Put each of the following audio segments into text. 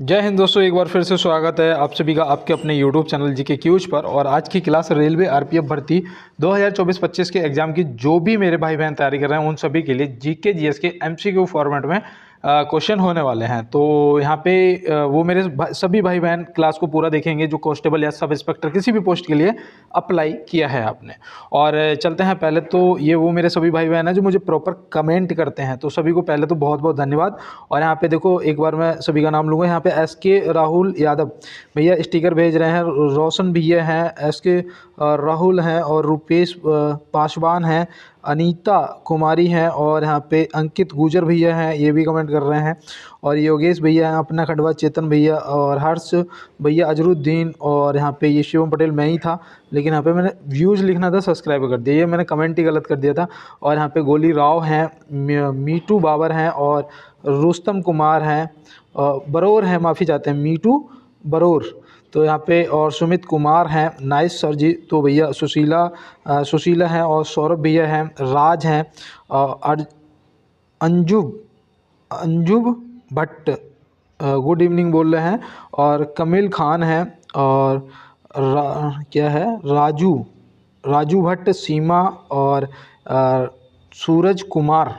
जय हिंद दोस्तों, एक बार फिर से स्वागत है आप सभी का आपके अपने YouTube चैनल जीके क्यूज पर। और आज की क्लास रेलवे आरपीएफ भर्ती 2024-25 के एग्जाम की जो भी मेरे भाई बहन तैयारी कर रहे हैं उन सभी के लिए जीके जीएस के एमसीक्यू फॉर्मेट में क्वेश्चन होने वाले हैं। तो यहाँ पे वो मेरे सभी भाई बहन क्लास को पूरा देखेंगे जो कांस्टेबल या सब इंस्पेक्टर किसी भी पोस्ट के लिए अप्लाई किया है आपने। और चलते हैं, पहले तो ये वो मेरे सभी भाई बहन हैं जो मुझे प्रॉपर कमेंट करते हैं, तो सभी को पहले तो बहुत बहुत धन्यवाद। और यहाँ पे देखो एक बार मैं सभी का नाम लूँगा। यहाँ पे SK राहुल यादव भैया स्टिकर भेज रहे हैं, रोशन भैया हैं, SK राहुल हैं, और रुपेश पासवान हैं, अनीता कुमारी हैं, और यहाँ पे अंकित गुजर भैया हैं, ये भी कमेंट कर रहे हैं, और योगेश भैया हैं, अपना खंडवा चेतन भैया, और हर्ष भैया, अजरुद्दीन, और यहाँ पे ये शिवम पटेल मैं ही था, लेकिन यहाँ पे मैंने व्यूज़ लिखना था, सब्सक्राइब कर दिया, ये मैंने कमेंट ही गलत कर दिया था। और यहाँ पे गोली राव हैं, मीटू बाबर हैं, और रुस्तम कुमार हैं, बरोर हैं, माफ़ी चाहते हैं, मीटू बरोर। तो यहाँ पे और सुमित कुमार हैं, नाइस सर जी। तो भैया सुशीला हैं, और सौरभ भैया हैं, राज हैं, अंजुब भट्ट गुड इवनिंग बोल रहे हैं, और कमिल खान हैं, और क्या है राजू भट्ट, सीमा, और सूरज कुमार,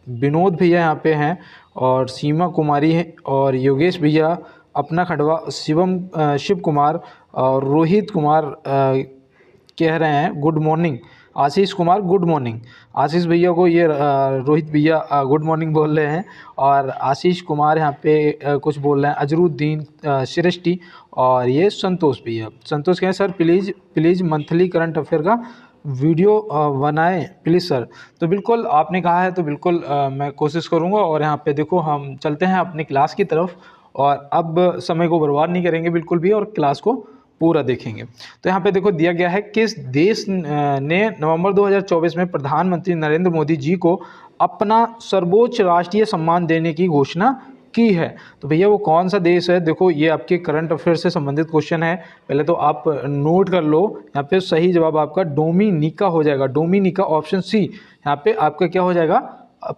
विनोद भैया यहाँ पे हैं, और सीमा कुमारी है, और योगेश भैया, अपना खंडवा, शिव कुमार, और रोहित कुमार कह रहे हैं good morning, Ashish Kumar good morning. आशीष भैया को ये रोहित भैया गुड मॉर्निंग बोल रहे हैं, और आशीष कुमार यहाँ पे कुछ बोल रहे हैं, अजरुद्दीन सृष्टि, और ये संतोष भैया। संतोष कहें sir please monthly current affair का वीडियो बनाएं प्लीज़ सर। तो बिल्कुल आपने कहा है, तो बिल्कुल मैं कोशिश करूँगा। और यहाँ पे देखो हम चलते हैं अपनी क्लास की तरफ, और अब समय को बर्बाद नहीं करेंगे बिल्कुल भी, और क्लास को पूरा देखेंगे। तो यहाँ पे देखो दिया गया है, किस देश ने नवंबर 2024 में प्रधानमंत्री नरेंद्र मोदी जी को अपना सर्वोच्च राष्ट्रीय सम्मान देने की घोषणा की है। तो भैया वो कौन सा देश है? देखो ये आपके करंट अफेयर से संबंधित क्वेश्चन है, पहले तो आप नोट कर लो। यहाँ पे सही जवाब आपका डोमिनिका हो जाएगा, डोमिनिका, ऑप्शन सी यहाँ पे आपका क्या हो जाएगा,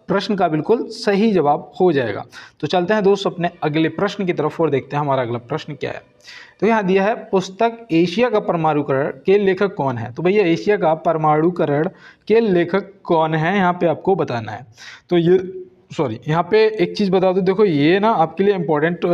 प्रश्न का बिल्कुल सही जवाब हो जाएगा। तो चलते हैं दोस्त अपने अगले प्रश्न की तरफ और देखते हैं हमारा अगला प्रश्न क्या है। तो यहाँ दिया है, पुस्तक एशिया का परमाणुकरण के लेखक कौन है? तो भैया एशिया का परमाणुकरण के लेखक कौन है, यहाँ पे आपको बताना है। तो यहाँ पे एक चीज़ बता दूँ, देखो ये ना आपके लिए इम्पोर्टेंट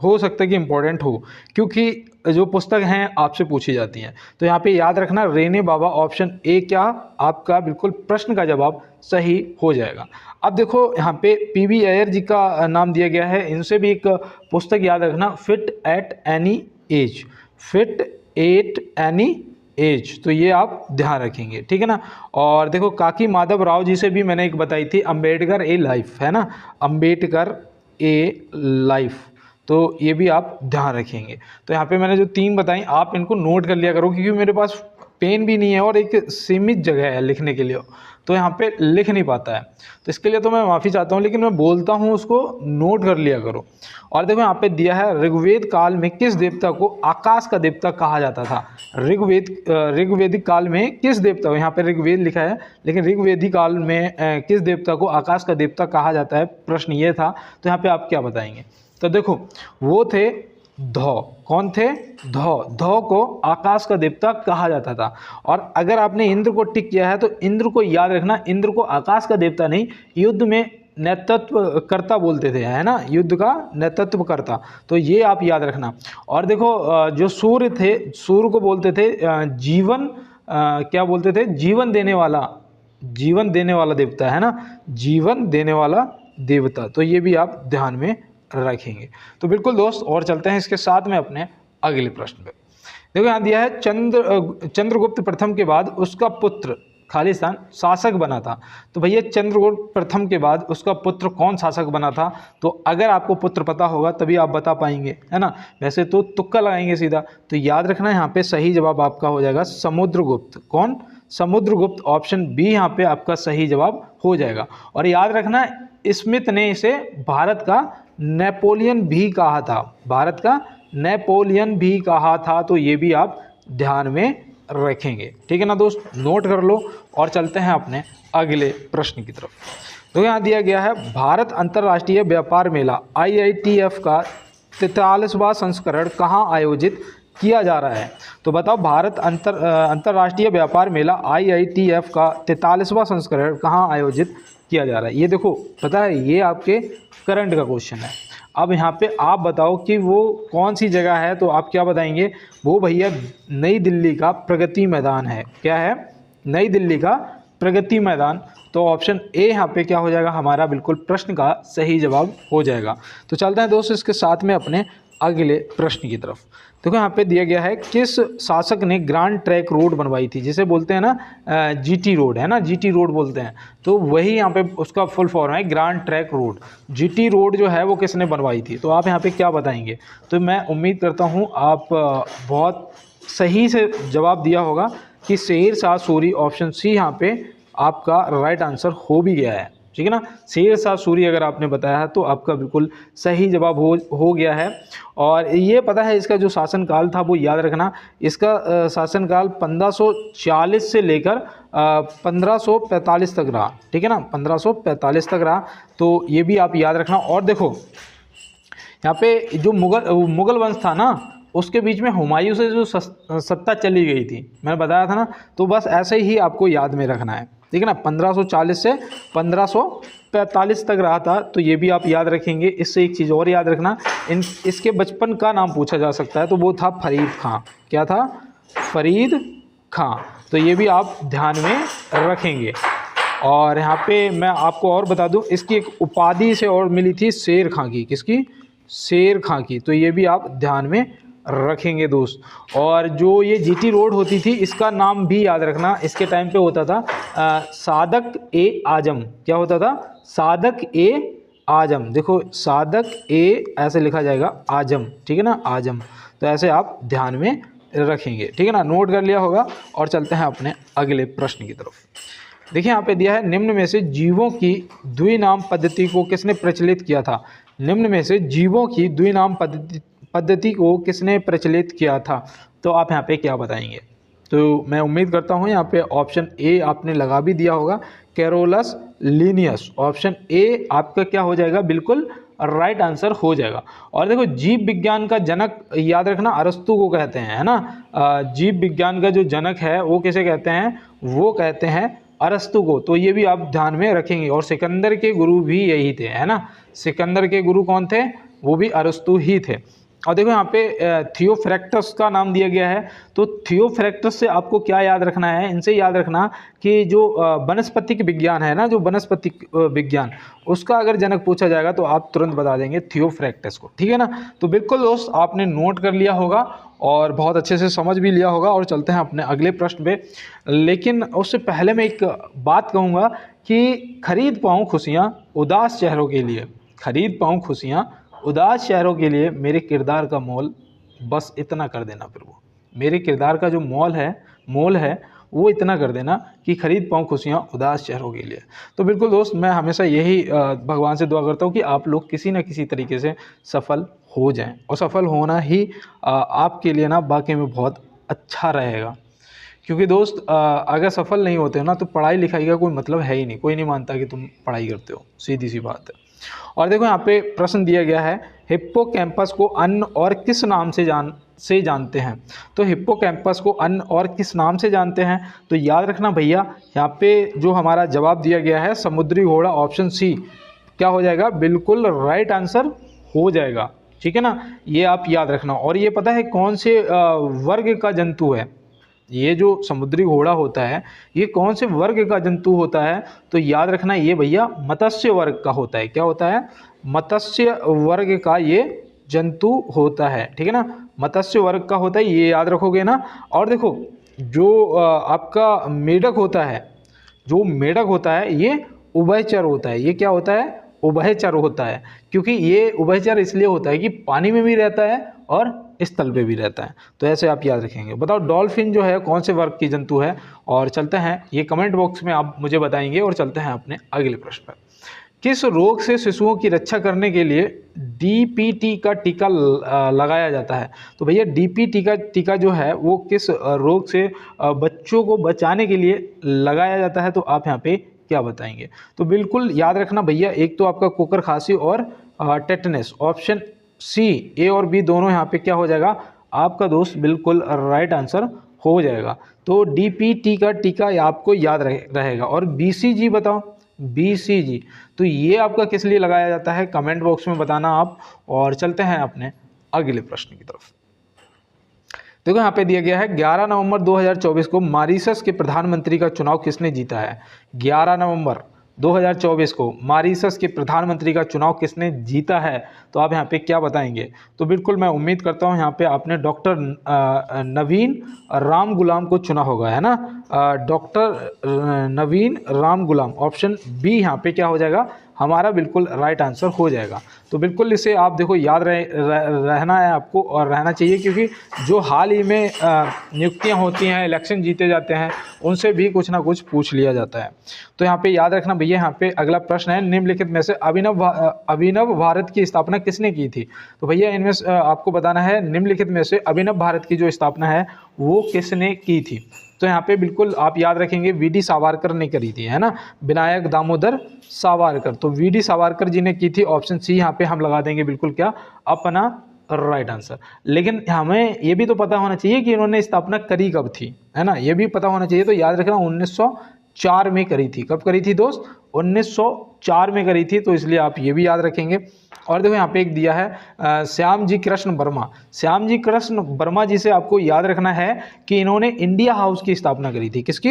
हो सकता है कि इम्पोर्टेंट हो, क्योंकि जो पुस्तक हैं आपसे पूछी जाती हैं। तो यहाँ पे याद रखना, रेने बाबा, ऑप्शन ए क्या आपका बिल्कुल प्रश्न का जवाब सही हो जाएगा। अब देखो यहाँ पे PV अय्यर जी का नाम दिया गया है, इनसे भी एक पुस्तक याद रखना, fit at any as, fit at any as. तो ये आप ध्यान रखेंगे, ठीक है ना। और देखो काकी माधव राव जी से भी मैंने एक बताई थी, अंबेडकर ए लाइफ, है ना, अंबेडकर ए लाइफ। तो ये भी आप ध्यान रखेंगे। तो यहाँ पे मैंने जो 3 बताई आप इनको नोट कर लिया करो, क्योंकि मेरे पास पेन भी नहीं है और एक सीमित जगह है लिखने के लिए, तो यहाँ पे लिख नहीं पाता है। तो इसके लिए तो मैं माफ़ी चाहता हूँ, लेकिन मैं बोलता हूँ उसको नोट कर लिया करो। और देखो यहाँ पे दिया है, ऋग्वेद काल में किस देवता को आकाश का देवता कहा जाता था? ऋग्वेदिक काल में किस देवता को, यहाँ पे ऋग्वेद लिखा है लेकिन ऋग्वेदिक काल में किस देवता को आकाश का देवता कहा जाता है, प्रश्न ये था। तो यहाँ पे आप क्या बताएंगे? तो देखो वो थे धौ, कौन थे? धौ को आकाश का देवता कहा जाता था। और अगर आपने इंद्र को टिक किया है तो इंद्र को याद रखना, इंद्र को आकाश का देवता नहीं, युद्ध में नेतृत्व करता बोलते थे, है ना, युद्ध का नेतृत्व करता। तो ये आप याद रखना। और देखो जो सूर्य थे, सूर्य को बोलते थे जीवन, क्या बोलते थे, जीवन देने वाला देवता, है ना, जीवन देने वाला देवता। तो ये भी आप ध्यान में रखेंगे। तो बिल्कुल दोस्त, और चलते हैं इसके साथ में अपने अगले प्रश्न पे। देखो यहाँ दिया है, चंद्रगुप्त प्रथम के बाद उसका पुत्र खालिस्तान शासक बना था। तो भैया चंद्रगुप्त प्रथम के बाद उसका पुत्र कौन शासक बना था? तो अगर आपको पुत्र पता होगा तभी आप बता पाएंगे, है ना, वैसे तो तुक्का लगाएंगे सीधा। तो याद रखना यहाँ पे सही जवाब आपका हो जाएगा समुद्रगुप्त। कौन? समुद्रगुप्त, ऑप्शन बी यहाँ पे आपका सही जवाब हो जाएगा। और याद रखना, स्मिथ ने इसे भारत का नेपोलियन भी कहा था, भारत का नेपोलियन भी कहा था। तो ये भी आप ध्यान में रखेंगे, ठीक है ना दोस्त, नोट कर लो। और चलते हैं अपने अगले प्रश्न की तरफ। तो यहाँ दिया गया है, भारत अंतर्राष्ट्रीय व्यापार मेला IITF का 43वां संस्करण कहाँ आयोजित किया जा रहा है? तो बताओ, भारत अंतर्राष्ट्रीय व्यापार मेला IITF का 43वां संस्करण कहाँ आयोजित किया जा रहा है? ये देखो, पता है, ये आपके करंट का क्वेश्चन है। अब यहाँ पे आप बताओ कि वो कौन सी जगह है, तो आप क्या बताएंगे? वो भैया नई दिल्ली का प्रगति मैदान है। क्या है? नई दिल्ली का प्रगति मैदान। तो ऑप्शन ए यहाँ पे क्या हो जाएगा? हमारा बिल्कुल प्रश्न का सही जवाब हो जाएगा। तो चलते हैं दोस्तों इसके साथ में अपने अगले प्रश्न की तरफ। देखो यहाँ पे दिया गया है, किस शासक ने ग्रांड ट्रैंक रोड बनवाई थी? जिसे बोलते हैं ना GT रोड, है ना, GT रोड बोलते हैं। तो वही यहाँ पे उसका फुल फॉर्म है grand trunk road. GT road जो है वो किसने बनवाई थी? तो आप यहाँ पे क्या बताएंगे? तो मैं उम्मीद करता हूँ आप बहुत सही से जवाब दिया होगा कि शेर शाह सूरी, ऑप्शन सी यहाँ पे आपका राइट आंसर हो भी गया है। ठीक है ना, शेर शाह सूरी अगर आपने बताया है तो आपका बिल्कुल सही जवाब हो गया है। और ये पता है इसका जो शासनकाल था वो याद रखना, इसका शासनकाल 1540 से लेकर 1545 तक रहा। ठीक है ना, 1545 तक रहा, तो ये भी आप याद रखना। और देखो यहाँ पे जो मुगल वंश था ना, उसके बीच में हुमायूं से जो सत्ता चली गई थी, मैंने बताया था ना, तो बस ऐसे ही आपको याद में रखना है। ठीक है ना, 1540 से 1545 तक रहा था, तो ये भी आप याद रखेंगे। इससे एक चीज़ और याद रखना, इसके बचपन का नाम पूछा जा सकता है, तो वो था फरीद खां। क्या था? फरीद खां। तो ये भी आप ध्यान में रखेंगे। और यहाँ पे मैं आपको और बता दूँ, इसकी एक उपाधि से और मिली थी, शेर खां की। किसकी? शेर खां की। तो ये भी आप ध्यान में रखेंगे दोस्त। और जो ये GT रोड होती थी, इसका नाम भी याद रखना, इसके टाइम पे होता था सादक ए आजम। क्या होता था? सादक ए आजम। देखो, सादक ए ऐसे लिखा जाएगा, आजम। ठीक है ना, आजम। तो ऐसे आप ध्यान में रखेंगे। ठीक है ना, नोट कर लिया होगा। और चलते हैं अपने अगले प्रश्न की तरफ। देखिए यहाँ पे दिया है, निम्न में से जीवों की द्विनाम पद्धति को किसने प्रचलित किया था? निम्न में से जीवों की द्विनाम पद्धति को किसने प्रचलित किया था? तो आप यहाँ पे क्या बताएंगे? तो मैं उम्मीद करता हूँ यहाँ पे ऑप्शन ए आपने लगा भी दिया होगा, कैरोलस लीनियस। ऑप्शन ए आपका क्या हो जाएगा? बिल्कुल राइट आंसर हो जाएगा। और देखो, जीव विज्ञान का जनक याद रखना अरस्तु को कहते हैं, है ना। जीव विज्ञान का जो जनक है वो किसे कहते हैं? वो कहते हैं अरस्तु को। तो ये भी आप ध्यान में रखेंगे। और सिकंदर के गुरु भी यही थे, है ना। सिकंदर के गुरु कौन थे? वो भी अरस्तु ही थे। और देखो यहाँ पे थियोफ्रैक्टस का नाम दिया गया है। तो थियोफ्रैक्टस से आपको क्या याद रखना है? इनसे याद रखना कि जो वनस्पतिक विज्ञान है ना, जो वनस्पतिक विज्ञान, उसका अगर जनक पूछा जाएगा तो आप तुरंत बता देंगे थियोफ्रैक्टस को। ठीक है ना। तो बिल्कुल दोस्त, आपने नोट कर लिया होगा और बहुत अच्छे से समझ भी लिया होगा। और चलते हैं अपने अगले प्रश्न पे। लेकिन उससे पहले मैं एक बात कहूँगा कि खरीद पाऊँ खुशियाँ उदास चेहरों के लिए, खरीद पाऊँ खुशियाँ उदास चेहरों के लिए, मेरे किरदार का मोल बस इतना कर देना प्रभु। मेरे किरदार का जो मोल है वो इतना कर देना कि खरीद पाऊँ खुशियाँ उदास चेहरों के लिए। तो बिल्कुल दोस्त, मैं हमेशा यही भगवान से दुआ करता हूँ कि आप लोग किसी न किसी तरीके से सफल हो जाएं। और सफल होना ही आपके लिए ना वाकई में बहुत अच्छा रहेगा। क्योंकि दोस्त, अगर सफल नहीं होते हो ना, तो पढ़ाई लिखाई का कोई मतलब है ही नहीं। कोई नहीं मानता कि तुम पढ़ाई करते हो, सीधी सी बात है। और देखो यहाँ पे प्रश्न दिया गया है, हिप्पोकैम्पस को अन्य और किस नाम से जानते हैं? तो हिप्पोकैम्पस को अन्य और किस नाम से जानते हैं? तो याद रखना भैया, यहाँ पे जो हमारा जवाब दिया गया है समुद्री घोड़ा, ऑप्शन सी क्या हो जाएगा? बिल्कुल राइट आंसर हो जाएगा। ठीक है ना, ये आप याद रखना। और ये पता है कौन से वर्ग का जंतु है? ये जो समुद्री घोड़ा होता है, ये कौन से वर्ग का जंतु होता है? तो याद रखना, ये भैया मत्स्य वर्ग का होता है। क्या होता है? मत्स्य वर्ग का ये जंतु होता है। ठीक है ना, मत्स्य वर्ग का होता है, ये याद रखोगे ना। और देखो, जो आपका मेढक होता है, जो मेढक होता है ये उभयचर होता है। ये क्या होता है? उभयचर होता है। क्योंकि ये उभयचर इसलिए होता है कि पानी में भी रहता है और स्थल पे भी रहता है। तो ऐसे आप याद रखेंगे। बताओ, डॉल्फिन जो है कौन से वर्ग की जंतु है? और चलते हैं, ये कमेंट बॉक्स में आप मुझे बताएंगे। और चलते हैं अपने अगले प्रश्न पर। किस रोग से शिशुओं की रक्षा करने के लिए DPT का टीका लगाया जाता है? तो भैया DPT का टीका जो है वो किस रोग से बच्चों को बचाने के लिए लगाया जाता है? तो आप यहाँ पे क्या बताएंगे? तो बिल्कुल याद रखना भैया, एक तो आपका कुकर खांसी और टेटनस, ऑप्शन सी, ए और बी दोनों यहाँ पे क्या हो जाएगा आपका दोस्त बिल्कुल राइट आंसर हो जाएगा। तो DPT का टीका आपको याद रहेगा। और BCG बताओ, BCG तो ये आपका किस लिए लगाया जाता है, कमेंट बॉक्स में बताना आप। और चलते हैं अपने अगले प्रश्न की तरफ। देखो यहाँ पे दिया गया है 11 नवंबर 2024 को मॉरीशस के प्रधानमंत्री का चुनाव किसने जीता है। 11 नवंबर 2024 को मॉरीशस के प्रधानमंत्री का चुनाव किसने जीता है, तो आप यहाँ पे क्या बताएंगे। तो बिल्कुल मैं उम्मीद करता हूँ यहाँ पे आपने डॉक्टर नवीन राम गुलाम को चुना होगा, है ना। डॉक्टर नवीन राम गुलाम, ऑप्शन बी यहाँ पे क्या हो जाएगा हमारा बिल्कुल राइट आंसर हो जाएगा। तो बिल्कुल इसे आप देखो याद रहना है आपको और रहना चाहिए, क्योंकि जो हाल ही में नियुक्तियां होती हैं, इलेक्शन जीते जाते हैं, उनसे भी कुछ ना कुछ पूछ लिया जाता है। तो यहाँ पे याद रखना भैया। यहाँ पे अगला प्रश्न है निम्नलिखित में से अभिनव भारत की स्थापना किसने की थी। तो भैया इनमें आपको बताना है निम्नलिखित में से अभिनव भारत की जो स्थापना है वो किसने की थी। तो यहाँ पे बिल्कुल आप याद रखेंगे VD सावरकर ने करी थी, है ना, विनायक दामोदर सावरकर। तो VD सावरकर जी ने की थी, ऑप्शन सी यहाँ पे हम लगा देंगे बिल्कुल क्या अपना राइट आंसर। लेकिन हमें ये भी तो पता होना चाहिए कि इन्होंने स्थापना करी कब थी, है ना, ये भी पता होना चाहिए। तो याद रखना 1904 में करी थी। कब करी थी दोस्त, 1904 में करी थी, तो इसलिए आप ये भी याद रखेंगे। और देखो यहाँ पे एक दिया है श्याम जी कृष्ण वर्मा। श्याम जी कृष्ण वर्मा जी से आपको याद रखना है कि इन्होंने इंडिया हाउस की स्थापना करी थी। किसकी,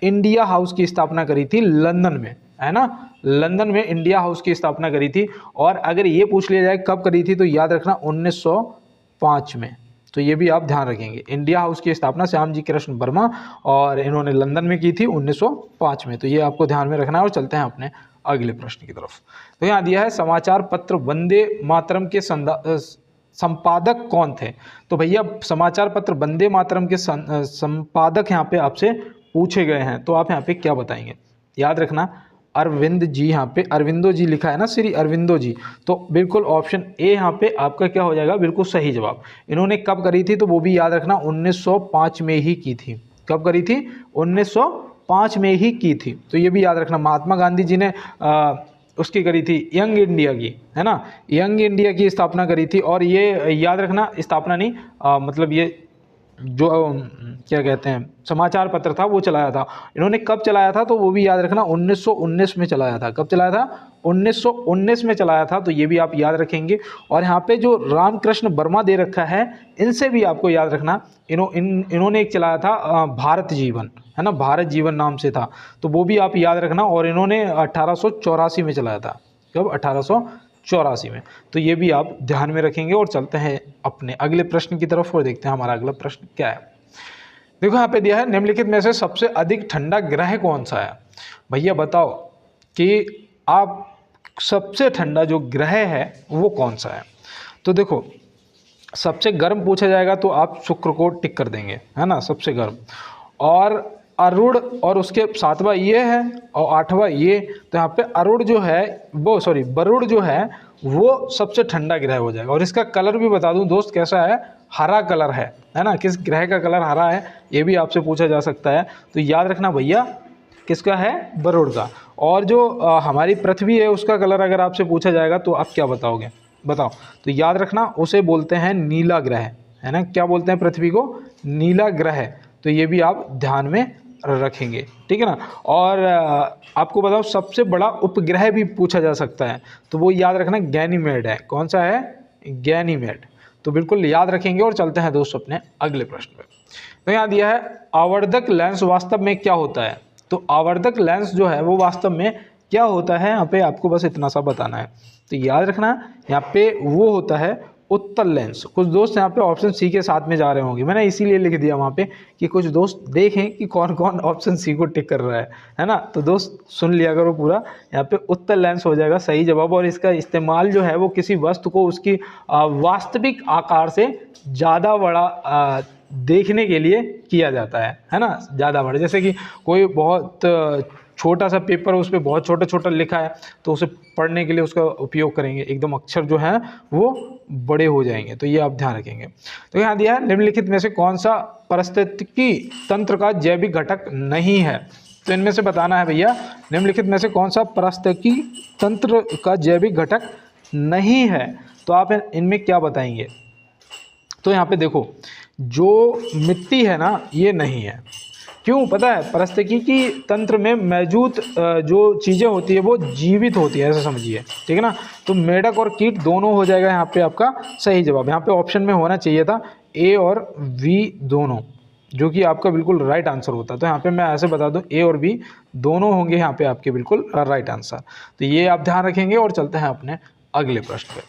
इंडिया हाउस की स्थापना करी थी लंदन में, है ना, लंदन में इंडिया हाउस की स्थापना करी थी। और अगर ये पूछ लिया जाए कब करी थी, तो याद रखना 1905 में। तो ये भी आप ध्यान रखेंगे, इंडिया हाउस की स्थापना श्याम जी कृष्ण वर्मा और इन्होंने लंदन में की थी 1905 में। तो ये आपको ध्यान में रखना है। और चलते हैं अपने अगले प्रश्न की तरफ। तो यहाँ दिया है समाचार पत्र वंदे मातरम के संपादक कौन थे। तो भैया समाचार पत्र वंदे मातरम के संपादक यहाँ पे आपसे पूछे गए हैं, तो आप यहाँ पे क्या बताएंगे। याद रखना अरविंद जी, यहाँ पे अरविंदो जी लिखा है ना, श्री अरविंदो जी। तो बिल्कुल ऑप्शन ए यहाँ पे आपका क्या हो जाएगा बिल्कुल सही जवाब। इन्होंने कब करी थी, तो वो भी याद रखना 1905 में ही की थी। कब करी थी, 1905 में ही की थी। तो ये भी याद रखना। महात्मा गांधी जी ने उसकी करी थी यंग इंडिया की, है ना, यंग इंडिया की स्थापना करी थी। और ये याद रखना स्थापना नहीं मतलब ये जो क्या कहते हैं समाचार पत्र था वो चलाया था। इन्होंने कब चलाया था, तो वो भी याद रखना 1919 में चलाया था। कब चलाया था, 1919 में चलाया था। तो ये भी आप याद रखेंगे। और यहाँ पे जो रामकृष्ण वर्मा दे रखा है, इनसे भी आपको याद रखना, इन्होंने एक चलाया था भारत जीवन, है ना, भारत जीवन नाम से था। तो वो भी आप याद रखना। और इन्होंने 1884 में चलाया था। कब, 1884 में। तो ये भी आप ध्यान में रखेंगे। और चलते हैं अपने अगले प्रश्न की तरफ और देखते हैं हमारा अगला प्रश्न क्या है। देखो यहाँ पे दिया है निम्नलिखित में से सबसे अधिक ठंडा ग्रह कौन सा है। भैया बताओ कि आप सबसे ठंडा जो ग्रह है वो कौन सा है। तो देखो सबसे गर्म पूछा जाएगा तो आप शुक्र को टिक कर देंगे, है ना, सबसे गर्म। और अरुण और उसके सातवां ये है और आठवां ये। तो यहाँ पे अरुण जो है वो वरुण जो है वो सबसे ठंडा ग्रह हो जाएगा। और इसका कलर भी बता दूं दोस्त कैसा है, हरा कलर है ना। किस ग्रह का कलर हरा है ये भी आपसे पूछा जा सकता है। तो याद रखना भैया किसका है, वरुण का। और जो हमारी पृथ्वी है उसका कलर अगर आपसे पूछा जाएगा तो आप क्या बताओगे, बताओ। तो याद रखना उसे बोलते हैं नीला ग्रह, है ना। क्या बोलते हैं पृथ्वी को, नीला ग्रह। तो ये भी आप ध्यान में रखेंगे, ठीक है ना। और आपको बताओ सबसे बड़ा उपग्रह भी पूछा जा सकता है, तो वो याद रखना गैनीमेड है। कौन सा है, गैनीमेड। तो बिल्कुल याद रखेंगे। और चलते हैं दोस्तों अपने अगले प्रश्न पे। तो यहाँ दिया है आवर्धक लेंस वास्तव में क्या होता है। तो आवर्धक लेंस जो है वो वास्तव में क्या होता है, यहाँ पे आपको बस इतना सा बताना है। तो याद रखना यहाँ पे वो होता है उत्तल लेंस। कुछ दोस्त यहाँ पे ऑप्शन सी के साथ में जा रहे होंगे, मैंने इसीलिए लिख दिया वहाँ पे कि कुछ दोस्त देखें कि कौन कौन ऑप्शन सी को टिक कर रहा है ना। तो दोस्त सुन लिया करो पूरा, यहाँ पे उत्तल लेंस हो जाएगा सही जवाब। और इसका इस्तेमाल जो है वो किसी वस्तु को उसकी वास्तविक आकार से ज़्यादा बड़ा देखने के लिए किया जाता है ना, ज़्यादा बड़ा। जैसे कि कोई बहुत छोटा सा पेपर, उस पर बहुत छोटा छोटा लिखा है तो उसे पढ़ने के लिए उसका उपयोग करेंगे, एकदम अक्षर जो है वो बड़े हो जाएंगे। तो ये आप ध्यान रखेंगे। तो यहाँ दिया है निम्नलिखित में से कौन सा पारिस्थितिकी तंत्र का जैविक घटक नहीं है। तो इनमें से बताना है भैया निम्नलिखित में से कौन सा पारिस्थितिकी तंत्र का जैविक घटक नहीं है। तो आप इनमें क्या बताएंगे? तो यहाँ पे देखो, जो मिट्टी है ना ये नहीं है। क्यों पता है? पारिस्थितिकी तंत्र में मौजूद जो चीज़ें होती है वो जीवित होती है, ऐसा समझिए, ठीक है ना। तो मेढक और कीट दोनों हो जाएगा यहाँ पे आपका सही जवाब। यहाँ पे ऑप्शन में होना चाहिए था ए और बी दोनों, जो कि आपका बिल्कुल राइट आंसर होता। तो यहाँ पे मैं ऐसे बता दूं, ए और बी दोनों होंगे यहाँ पे आपके बिल्कुल राइट आंसर। तो ये आप ध्यान रखेंगे। और चलते हैं अपने अगले प्रश्न पे।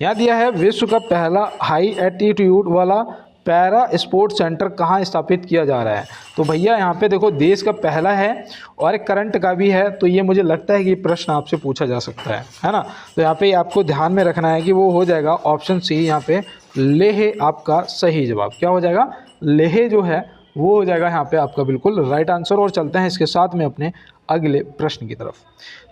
यहाँ दिया है विश्व का पहला हाई एल्टीट्यूड वाला पैरा स्पोर्ट्स सेंटर कहाँ स्थापित किया जा रहा है? तो भैया यहाँ पे देखो, देश का पहला है और एक करंट का भी है। तो ये मुझे लगता है कि प्रश्न आपसे पूछा जा सकता है ना। तो यहाँ पे आपको ध्यान में रखना है कि वो हो जाएगा ऑप्शन सी, यहाँ पे लेह आपका सही जवाब। क्या हो जाएगा? लेह जो है वो हो जाएगा यहाँ पे आपका बिल्कुल राइट आंसर। और चलते हैं इसके साथ में अपने अगले प्रश्न की तरफ।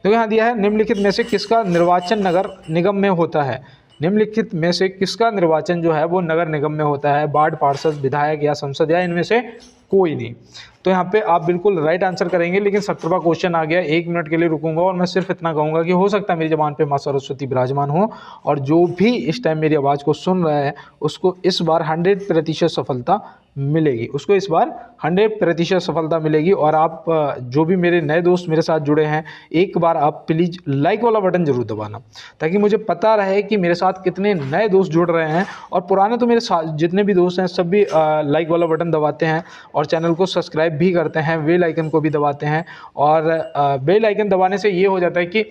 तो यहाँ दिया है निम्नलिखित में से किसका निर्वाचन नगर निगम में होता है? निम्नलिखित में से किसका निर्वाचन जो है वो नगर निगम में होता है? वार्ड पार्षद, विधायक या संसद, या इनमें से कोई नहीं? तो यहाँ पे आप बिल्कुल राइट आंसर करेंगे। लेकिन 70वां क्वेश्चन आ गया, 1 मिनट के लिए रुकूंगा और मैं सिर्फ इतना कहूँगा कि हो सकता है मेरी ज़बान पे माँ सरस्वती विराजमान हो, और जो भी इस टाइम मेरी आवाज़ को सुन रहा है उसको इस बार 100% सफलता मिलेगी, उसको इस बार 100% सफलता मिलेगी। और आप जो भी मेरे नए दोस्त मेरे साथ जुड़े हैं, एक बार आप प्लीज़ लाइक वाला बटन ज़रूर दबाना, ताकि मुझे पता रहे कि मेरे साथ कितने नए दोस्त जुड़ रहे हैं। और पुराने तो मेरे साथ जितने भी दोस्त हैं सब भी लाइक वाला बटन दबाते हैं और चैनल को सब्सक्राइब भी करते हैं, बेल आइकन को भी दबाते हैं। और बेल आइकन दबाने से ये हो जाता है कि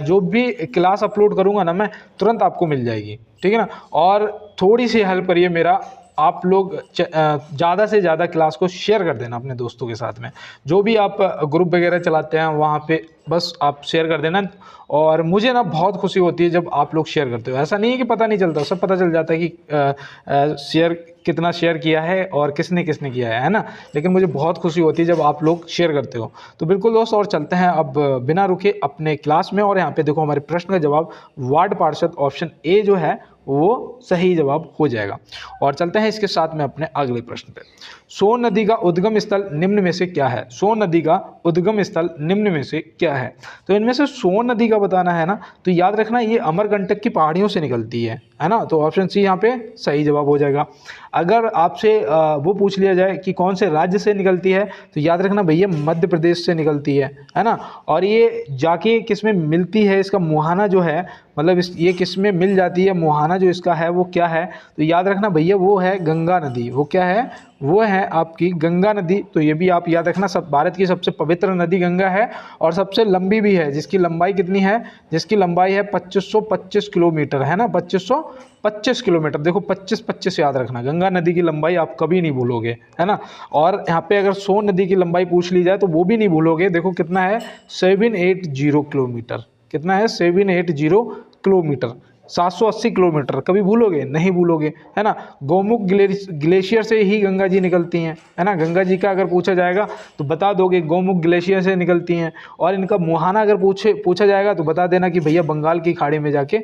जो भी क्लास अपलोड करूँगा ना मैं, तुरंत आपको मिल जाएगी, ठीक है ना। और थोड़ी सी हेल्प करिए मेरा, आप लोग ज़्यादा से ज़्यादा क्लास को शेयर कर देना अपने दोस्तों के साथ में। जो भी आप ग्रुप वगैरह चलाते हैं वहाँ पे बस आप शेयर कर देना। और मुझे ना बहुत खुशी होती है जब आप लोग शेयर करते हो। ऐसा नहीं है कि पता नहीं चलता, सब पता चल जाता है कि शेयर कितना शेयर किया है और किसने किसने किया है ना। लेकिन मुझे बहुत खुशी होती है जब आप लोग शेयर करते हो। तो बिल्कुल दोस्त, और चलते हैं अब बिना रुके अपने क्लास में। और यहाँ पे देखो हमारे प्रश्न का जवाब वार्ड पार्षद, ऑप्शन ए जो है वो सही जवाब हो जाएगा। और चलते हैं इसके साथ में अपने अगले प्रश्न पे। सोन नदी का उद्गम स्थल निम्न में से क्या है? सोन नदी का उद्गम स्थल निम्न में से क्या है? तो इनमें से सोन नदी का बताना है ना, तो याद रखना ये अमरकंटक की पहाड़ियों से निकलती है ना। तो ऑप्शन सी यहाँ पे सही जवाब हो जाएगा। अगर आपसे वो पूछ लिया जाए कि कौन से राज्य से निकलती है, तो याद रखना भैया मध्य प्रदेश से निकलती है ना। और ये जाके किस में मिलती है, इसका मुहाना जो है, मतलब ये किस में मिल जाती है, मुहाना जो इसका है वो क्या है? तो याद रखना भैया वो है गंगा नदी। वो क्या है? वो है आपकी गंगा नदी। तो ये भी आप याद रखना, सब भारत की सबसे पवित्र नदी गंगा है और सबसे लंबी भी है, जिसकी लंबाई कितनी है? जिसकी लंबाई है 2525 किलोमीटर, है ना, 2525 किलोमीटर। देखो 25-25 याद रखना, गंगा नदी की लंबाई आप कभी नहीं भूलोगे, है ना। और यहाँ पे अगर सोन नदी की लंबाई पूछ ली जाए तो वो भी नहीं भूलोगे। देखो कितना है? 780 किलोमीटर। कितना है? 780 किलोमीटर, 780 किलोमीटर। कभी भूलोगे? नहीं भूलोगे, है ना। गौमुख ग्लेशियर से ही गंगा जी निकलती हैं, है ना। गंगा जी का अगर पूछा जाएगा तो बता दोगे गौमुख ग्लेशियर से निकलती हैं। और इनका मुहाना अगर पूछा जाएगा तो बता देना कि भैया बंगाल की खाड़ी में जाके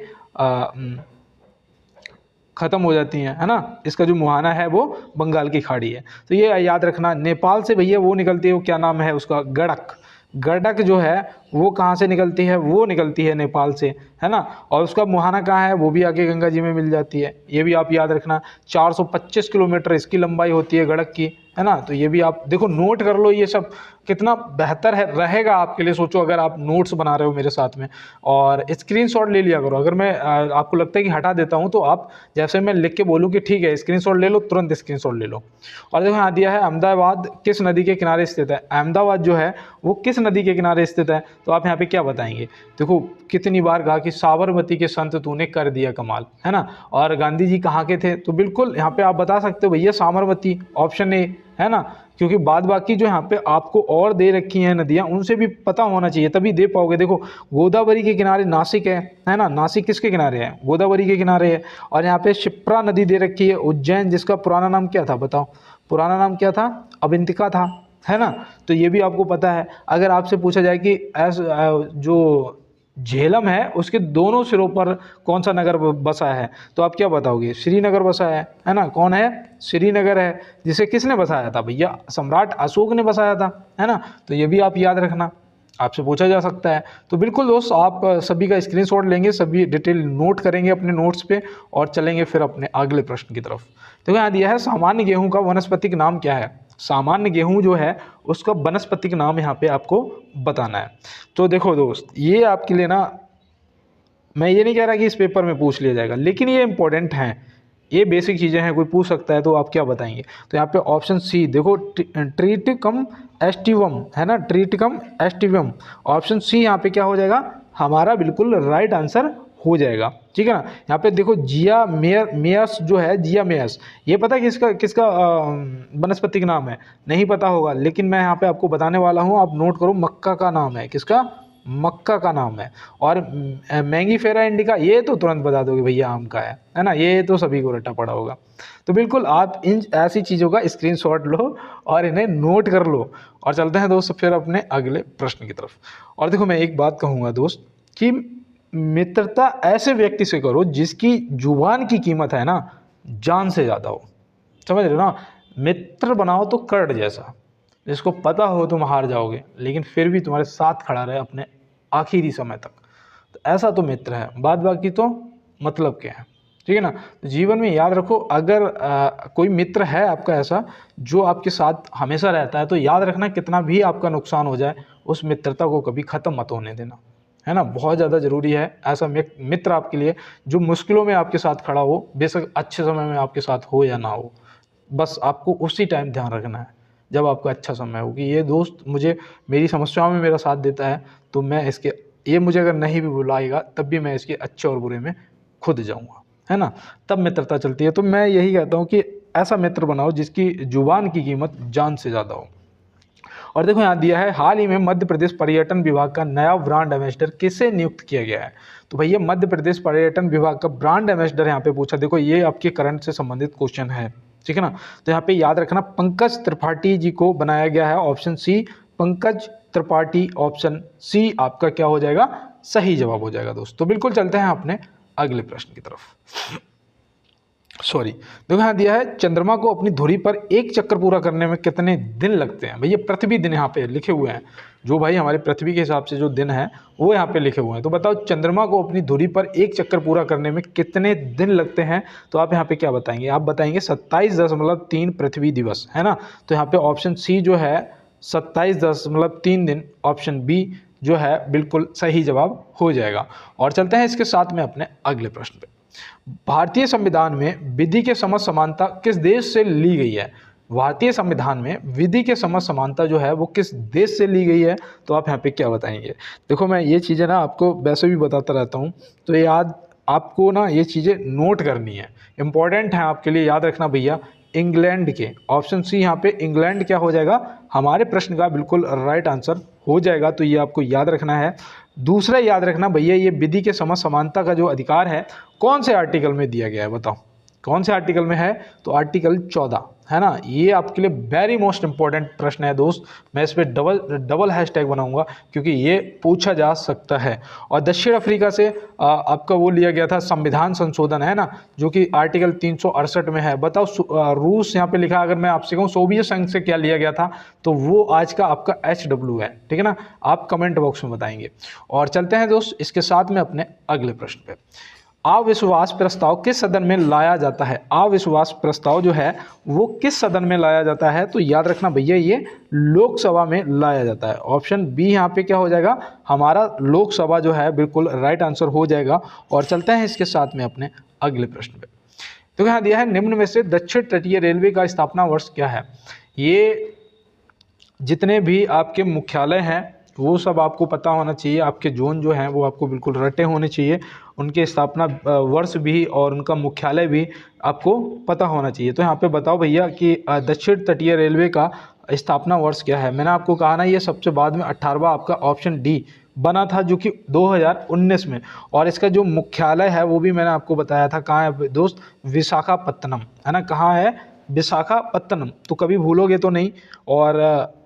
ख़त्म हो जाती हैं, है ना। इसका जो मुहाना है वो बंगाल की खाड़ी है। तो ये याद रखना। नेपाल से भैया वो निकलती है, वो क्या नाम है उसका? गंडक। गंडक जो है वो कहाँ से निकलती है? वो निकलती है नेपाल से, है ना। और उसका मुहाना कहाँ है? वो भी आगे गंगा जी में मिल जाती है। ये भी आप याद रखना। 425 किलोमीटर इसकी लंबाई होती है गंडक की, है ना। तो ये भी आप देखो, नोट कर लो। ये सब कितना बेहतर है रहेगा आपके लिए, सोचो अगर आप नोट्स बना रहे हो मेरे साथ में। और स्क्रीनशॉट ले लिया करो। अगर मैं आपको लगता है कि हटा देता हूँ तो आप जैसे मैं लिख के बोलूँ कि ठीक है स्क्रीनशॉट ले लो, तुरंत स्क्रीनशॉट ले लो। और देखो यहाँ दिया है अहमदाबाद किस नदी के किनारे स्थित है? अहमदाबाद जो है वो किस नदी के किनारे स्थित है? तो आप यहाँ पे क्या बताएंगे? देखो कितनी बार कहा कि साबरमती के संत तूने कर दिया कमाल, है ना। और गांधी जी कहाँ के थे? तो बिल्कुल यहाँ पे आप बता सकते हो भैया साबरमती, ऑप्शन ए, है ना। क्योंकि बाद बाकी जो यहाँ पे आपको और दे रखी हैं नदियाँ, उनसे भी पता होना चाहिए तभी दे पाओगे। देखो गोदावरी के किनारे नासिक है ना। नासिक किसके किनारे है? गोदावरी के किनारे है। और यहाँ पे क्षिप्रा नदी दे रखी है उज्जैन, जिसका पुराना नाम क्या था? बताओ पुराना नाम क्या था? अवंतिका था, है ना। तो ये भी आपको पता है। अगर आपसे पूछा जाए कि जो झेलम है उसके दोनों सिरों पर कौन सा नगर बसा है, तो आप क्या बताओगे? श्रीनगर बसा है ना। कौन है? श्रीनगर है, जिसे किसने बसाया था? भैया सम्राट अशोक ने बसाया था, है ना। तो ये भी आप याद रखना। आपसे पूछा जा सकता है। तो बिल्कुल दोस्त, आप सभी का स्क्रीनशॉट लेंगे, सभी डिटेल नोट करेंगे अपने नोट्स पे और चलेंगे फिर अपने अगले प्रश्न की तरफ। तो यहाँ दिया है सामान्य गेहूं का वनस्पतिक नाम क्या है। सामान्य गेहूं जो है उसका वनस्पतिक नाम यहाँ पे आपको बताना है। तो देखो दोस्त, ये आपके लिए ना, मैं ये नहीं कह रहा कि इस पेपर में पूछ लिया जाएगा, लेकिन ये इंपॉर्टेंट हैं, ये बेसिक चीज़ें हैं, कोई पूछ सकता है तो आप क्या बताएंगे। तो यहाँ पे ऑप्शन सी देखो, ट्रीटिकम एस्टिवम है ना, ट्रीटिकम एस्टिवम, ऑप्शन सी यहाँ पे क्या हो जाएगा, हमारा बिल्कुल राइट आंसर हो जाएगा। ठीक है ना। यहाँ पे देखो जिया मेयस जो है, जिया मेयस, ये पता है किसका किसका वनस्पतिक नाम है, नहीं पता होगा, लेकिन मैं यहाँ पे आपको बताने वाला हूँ, आप नोट करो, मक्का का नाम है, किसका, मक्का का नाम है। और मैंगीफेरा इंडिका, ये तो तुरंत बता दोगे भैया आम का है ना, ये तो सभी को रटा पड़ा होगा। तो बिल्कुल आप इन ऐसी चीज़ों का स्क्रीनशॉट लो और इन्हें नोट कर लो। और चलते हैं दोस्त फिर अपने अगले प्रश्न की तरफ। और देखो, मैं एक बात कहूँगा दोस्त कि मित्रता ऐसे व्यक्ति से करो जिसकी जुबान की कीमत है ना जान से ज़्यादा हो। समझ रहे हो ना, मित्र बनाओ तो कर्ड जैसा, जिसको पता हो तुम हार जाओगे लेकिन फिर भी तुम्हारे साथ खड़ा रहे अपने आखिरी समय तक, तो ऐसा तो मित्र है। बाद बाकी तो मतलब क्या है। ठीक है ना। तो जीवन में याद रखो, अगर कोई मित्र है आपका ऐसा जो आपके साथ हमेशा रहता है, तो याद रखना कितना भी आपका नुकसान हो जाए, उस मित्रता को कभी ख़त्म मत होने देना, है ना। बहुत ज़्यादा ज़रूरी है ऐसा मित्र आपके लिए, जो मुश्किलों में आपके साथ खड़ा हो, बेशक अच्छे समय में आपके साथ हो या ना हो, बस आपको उसी टाइम ध्यान रखना है जब आपका अच्छा समय हो कि ये दोस्त मुझे मेरी समस्याओं में मेरा साथ देता है, तो मैं इसके, ये मुझे अगर नहीं भी बुलाएगा तब भी मैं इसके अच्छे और बुरे में खुद जाऊंगा, है ना। तब मित्रता चलती है। तो मैं यही कहता हूँ कि ऐसा मित्र बनाओ जिसकी जुबान की कीमत जान से ज़्यादा हो। और देखो यहाँ दिया है, हाल ही में मध्य प्रदेश पर्यटन विभाग का नया ब्रांड एम्बेसडर किसे नियुक्त किया गया है। तो भैया मध्य प्रदेश पर्यटन विभाग का ब्रांड एम्बेसडर यहाँ पे पूछा। देखो ये आपके करंट से संबंधित क्वेश्चन है, ठीक है ना। तो यहाँ पे याद रखना, पंकज त्रिपाठी जी को बनाया गया है, option C Pankaj Tripathi, option C आपका क्या हो जाएगा, सही जवाब हो जाएगा दोस्त। तो बिल्कुल चलते हैं अपने अगले प्रश्न की तरफ। सॉरी, देखो यहाँ दिया है, चंद्रमा को अपनी धुरी पर एक चक्कर पूरा करने में कितने दिन लगते हैं। भैया पृथ्वी दिन यहाँ पे लिखे हुए हैं, जो भाई हमारे पृथ्वी के हिसाब से जो दिन है वो यहाँ पे लिखे हुए हैं। तो बताओ चंद्रमा को अपनी धुरी पर एक चक्कर पूरा करने में कितने दिन लगते हैं। तो आप यहाँ पे क्या बताएंगे, आप बताएंगे 27.3 पृथ्वी दिवस, है ना। तो यहाँ पे ऑप्शन सी जो है 27.3 दिन, ऑप्शन बी जो है बिल्कुल सही जवाब हो जाएगा। और चलते हैं इसके साथ में अपने अगले प्रश्न पे। भारतीय संविधान में विधि के समझ समानता किस देश से ली गई है। भारतीय संविधान में विधि के समझ समानता जो है वो किस देश से ली गई है। तो आप यहाँ पे क्या बताएंगे। देखो मैं ये चीज़ें ना आपको वैसे भी बताता रहता हूँ, तो याद आपको ना ये चीज़ें नोट करनी है, इंपॉर्टेंट है आपके लिए, याद रखना भैया। इंग्लैंड के, ऑप्शन सी यहाँ पे इंग्लैंड क्या हो जाएगा, हमारे प्रश्न का बिल्कुल राइट आंसर हो जाएगा। तो ये आपको याद रखना है। दूसरा याद रखना भैया, ये विधि के समझ समानता का जो अधिकार है कौन से आर्टिकल में दिया गया है, बताओ कौन से आर्टिकल में है। तो आर्टिकल 14, है ना। ये आपके लिए वेरी मोस्ट इंपॉर्टेंट प्रश्न है दोस्त, मैं इस पर डबल हैशटैग बनाऊंगा क्योंकि ये पूछा जा सकता है। और दक्षिण अफ्रीका से आपका वो लिया गया था संविधान संशोधन, है ना, जो कि आर्टिकल 368 में है। बताओ रूस यहाँ पे लिखा, अगर मैं आपसे कहूँ सोवियत संघ से क्या लिया गया था, तो वो आज का आपका HW है, ठीक है ना। आप कमेंट बॉक्स में बताएंगे। और चलते हैं दोस्त इसके साथ में अपने अगले प्रश्न पे। अविश्वास प्रस्ताव किस सदन में लाया जाता है। अविश्वास प्रस्ताव जो है वो किस सदन में लाया जाता है। तो याद रखना भैया, ये लोकसभा में लाया जाता है। ऑप्शन बी यहाँ पे क्या हो जाएगा, हमारा लोकसभा जो है बिल्कुल राइट आंसर हो जाएगा। और चलते हैं इसके साथ में अपने अगले प्रश्न पे। तो यहाँ दिया है, निम्न में से दक्षिण तटीय रेलवे का स्थापना वर्ष क्या है। ये जितने भी आपके मुख्यालय हैं वो सब आपको पता होना चाहिए, आपके जोन जो हैं वो आपको बिल्कुल रटे होने चाहिए, उनके स्थापना वर्ष भी और उनका मुख्यालय भी आपको पता होना चाहिए। तो यहाँ पे बताओ भैया कि दक्षिण तटीय रेलवे का स्थापना वर्ष क्या है। मैंने आपको कहा ना, ये सबसे बाद में 18वां आपका ऑप्शन डी बना था, जो कि 2019 में। और इसका जो मुख्यालय है वो भी मैंने आपको बताया था, कहाँ है दोस्त, विशाखापत्तनम, है ना। कहाँ है, विशाखापत्तनम, तो कभी भूलोगे तो नहीं। और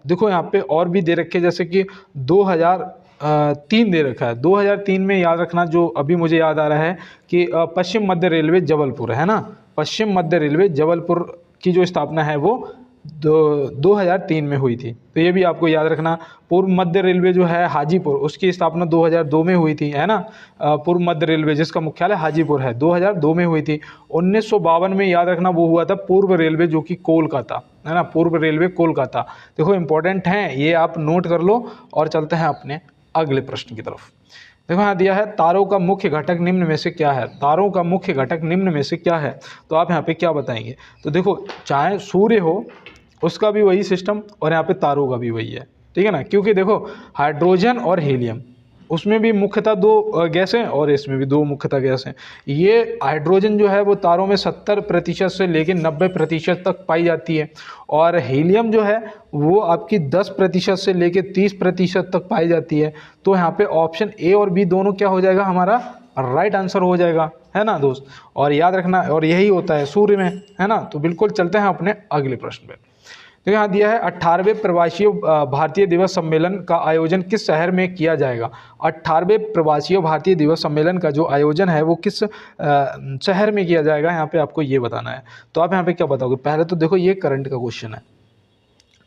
देखो यहाँ पे और भी दे रखे, जैसे कि 2003 दे रखा है। 2003 में याद रखना, जो अभी मुझे याद आ रहा है कि पश्चिम मध्य रेलवे जबलपुर, है ना, पश्चिम मध्य रेलवे जबलपुर की जो स्थापना है वो 2003 में हुई थी, तो ये भी आपको याद रखना। पूर्व मध्य रेलवे जो है हाजीपुर, उसकी स्थापना 2002 में हुई थी, है ना। पूर्व मध्य रेलवे जिसका मुख्यालय हाजीपुर है, 2002 में हुई थी। 1952 में याद रखना वो हुआ था पूर्व रेलवे, जो कि कोलकाता, है ना, पूर्व रेलवे कोलकाता। देखो इंपॉर्टेंट हैं ये, आप नोट कर लो और चलते हैं अपने अगले प्रश्न की तरफ। देखो यहाँ दिया है तारों का मुख्य घटक निम्न में से क्या है। तारों का मुख्य घटक निम्न में से क्या है, तो आप यहाँ पे क्या बताएंगे। तो देखो चाहे सूर्य हो उसका भी वही सिस्टम और यहाँ पे तारों का भी वही है, ठीक है ना। क्योंकि देखो हाइड्रोजन और हीलियम, उसमें भी मुख्यतः दो गैस हैं और इसमें भी दो मुख्यतः गैस हैं। ये हाइड्रोजन जो है वो तारों में 70% से लेकर 90% तक पाई जाती है, और हीलियम जो है वो आपकी 10% से लेकर 30% तक पाई जाती है। तो यहाँ पे ऑप्शन ए और बी दोनों क्या हो जाएगा, हमारा राइट आंसर हो जाएगा, है ना दोस्त। और याद रखना, और यही होता है सूर्य में, है ना। तो बिल्कुल चलते हैं अपने अगले प्रश्न पे। तो यहाँ दिया है 18वें प्रवासी भारतीय दिवस सम्मेलन का आयोजन किस शहर में किया जाएगा। 18वें प्रवासी भारतीय दिवस सम्मेलन का जो आयोजन है वो किस शहर में किया जाएगा, यहाँ पे आपको ये बताना है। तो आप यहाँ पे क्या बताओगे। पहले तो देखो ये करंट का क्वेश्चन है,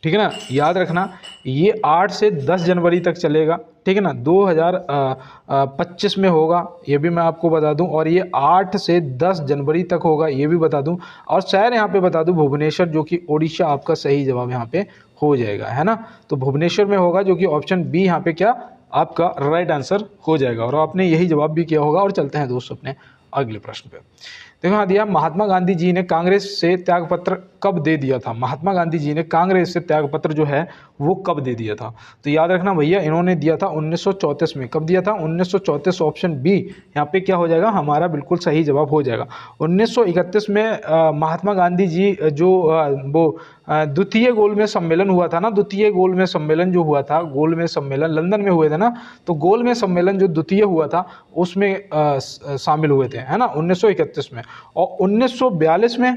ठीक है ना। याद रखना ये 8 से 10 जनवरी तक चलेगा, ठीक है ना। 2025 में होगा, ये भी मैं आपको बता दूं, और ये 8 से 10 जनवरी तक होगा, ये भी बता दूं। और शहर यहाँ पे बता दूं भुवनेश्वर, जो कि ओडिशा आपका सही जवाब यहाँ पे हो जाएगा, है ना। तो भुवनेश्वर में होगा, जो कि ऑप्शन बी यहाँ पे क्या आपका राइट आंसर हो जाएगा, और आपने यही जवाब भी किया होगा। और चलते हैं दोस्तों अपने अगले प्रश्न पे। देखो यहाँ दिया महात्मा गांधी जी ने कांग्रेस से त्यागपत्र कब दे दिया था। महात्मा गांधी जी ने कांग्रेस से त्यागपत्र जो है वो कब दे दिया था। तो याद रखना भैया, इन्होंने दिया था 1934 में। कब दिया था, 1934। ऑप्शन बी यहाँ पे क्या हो जाएगा, हमारा बिल्कुल सही जवाब हो जाएगा। 1931 में महात्मा गांधी जी जो वो द्वितीय गोलमेज सम्मेलन हुआ था ना, द्वितीय गोलमेज सम्मेलन जो हुआ था, गोलमेज सम्मेलन लंदन में हुए थे ना, तो गोलमेज सम्मेलन जो द्वितीय हुआ था उसमें शामिल हुए थे, है ना, 1931 में। और 1942 में,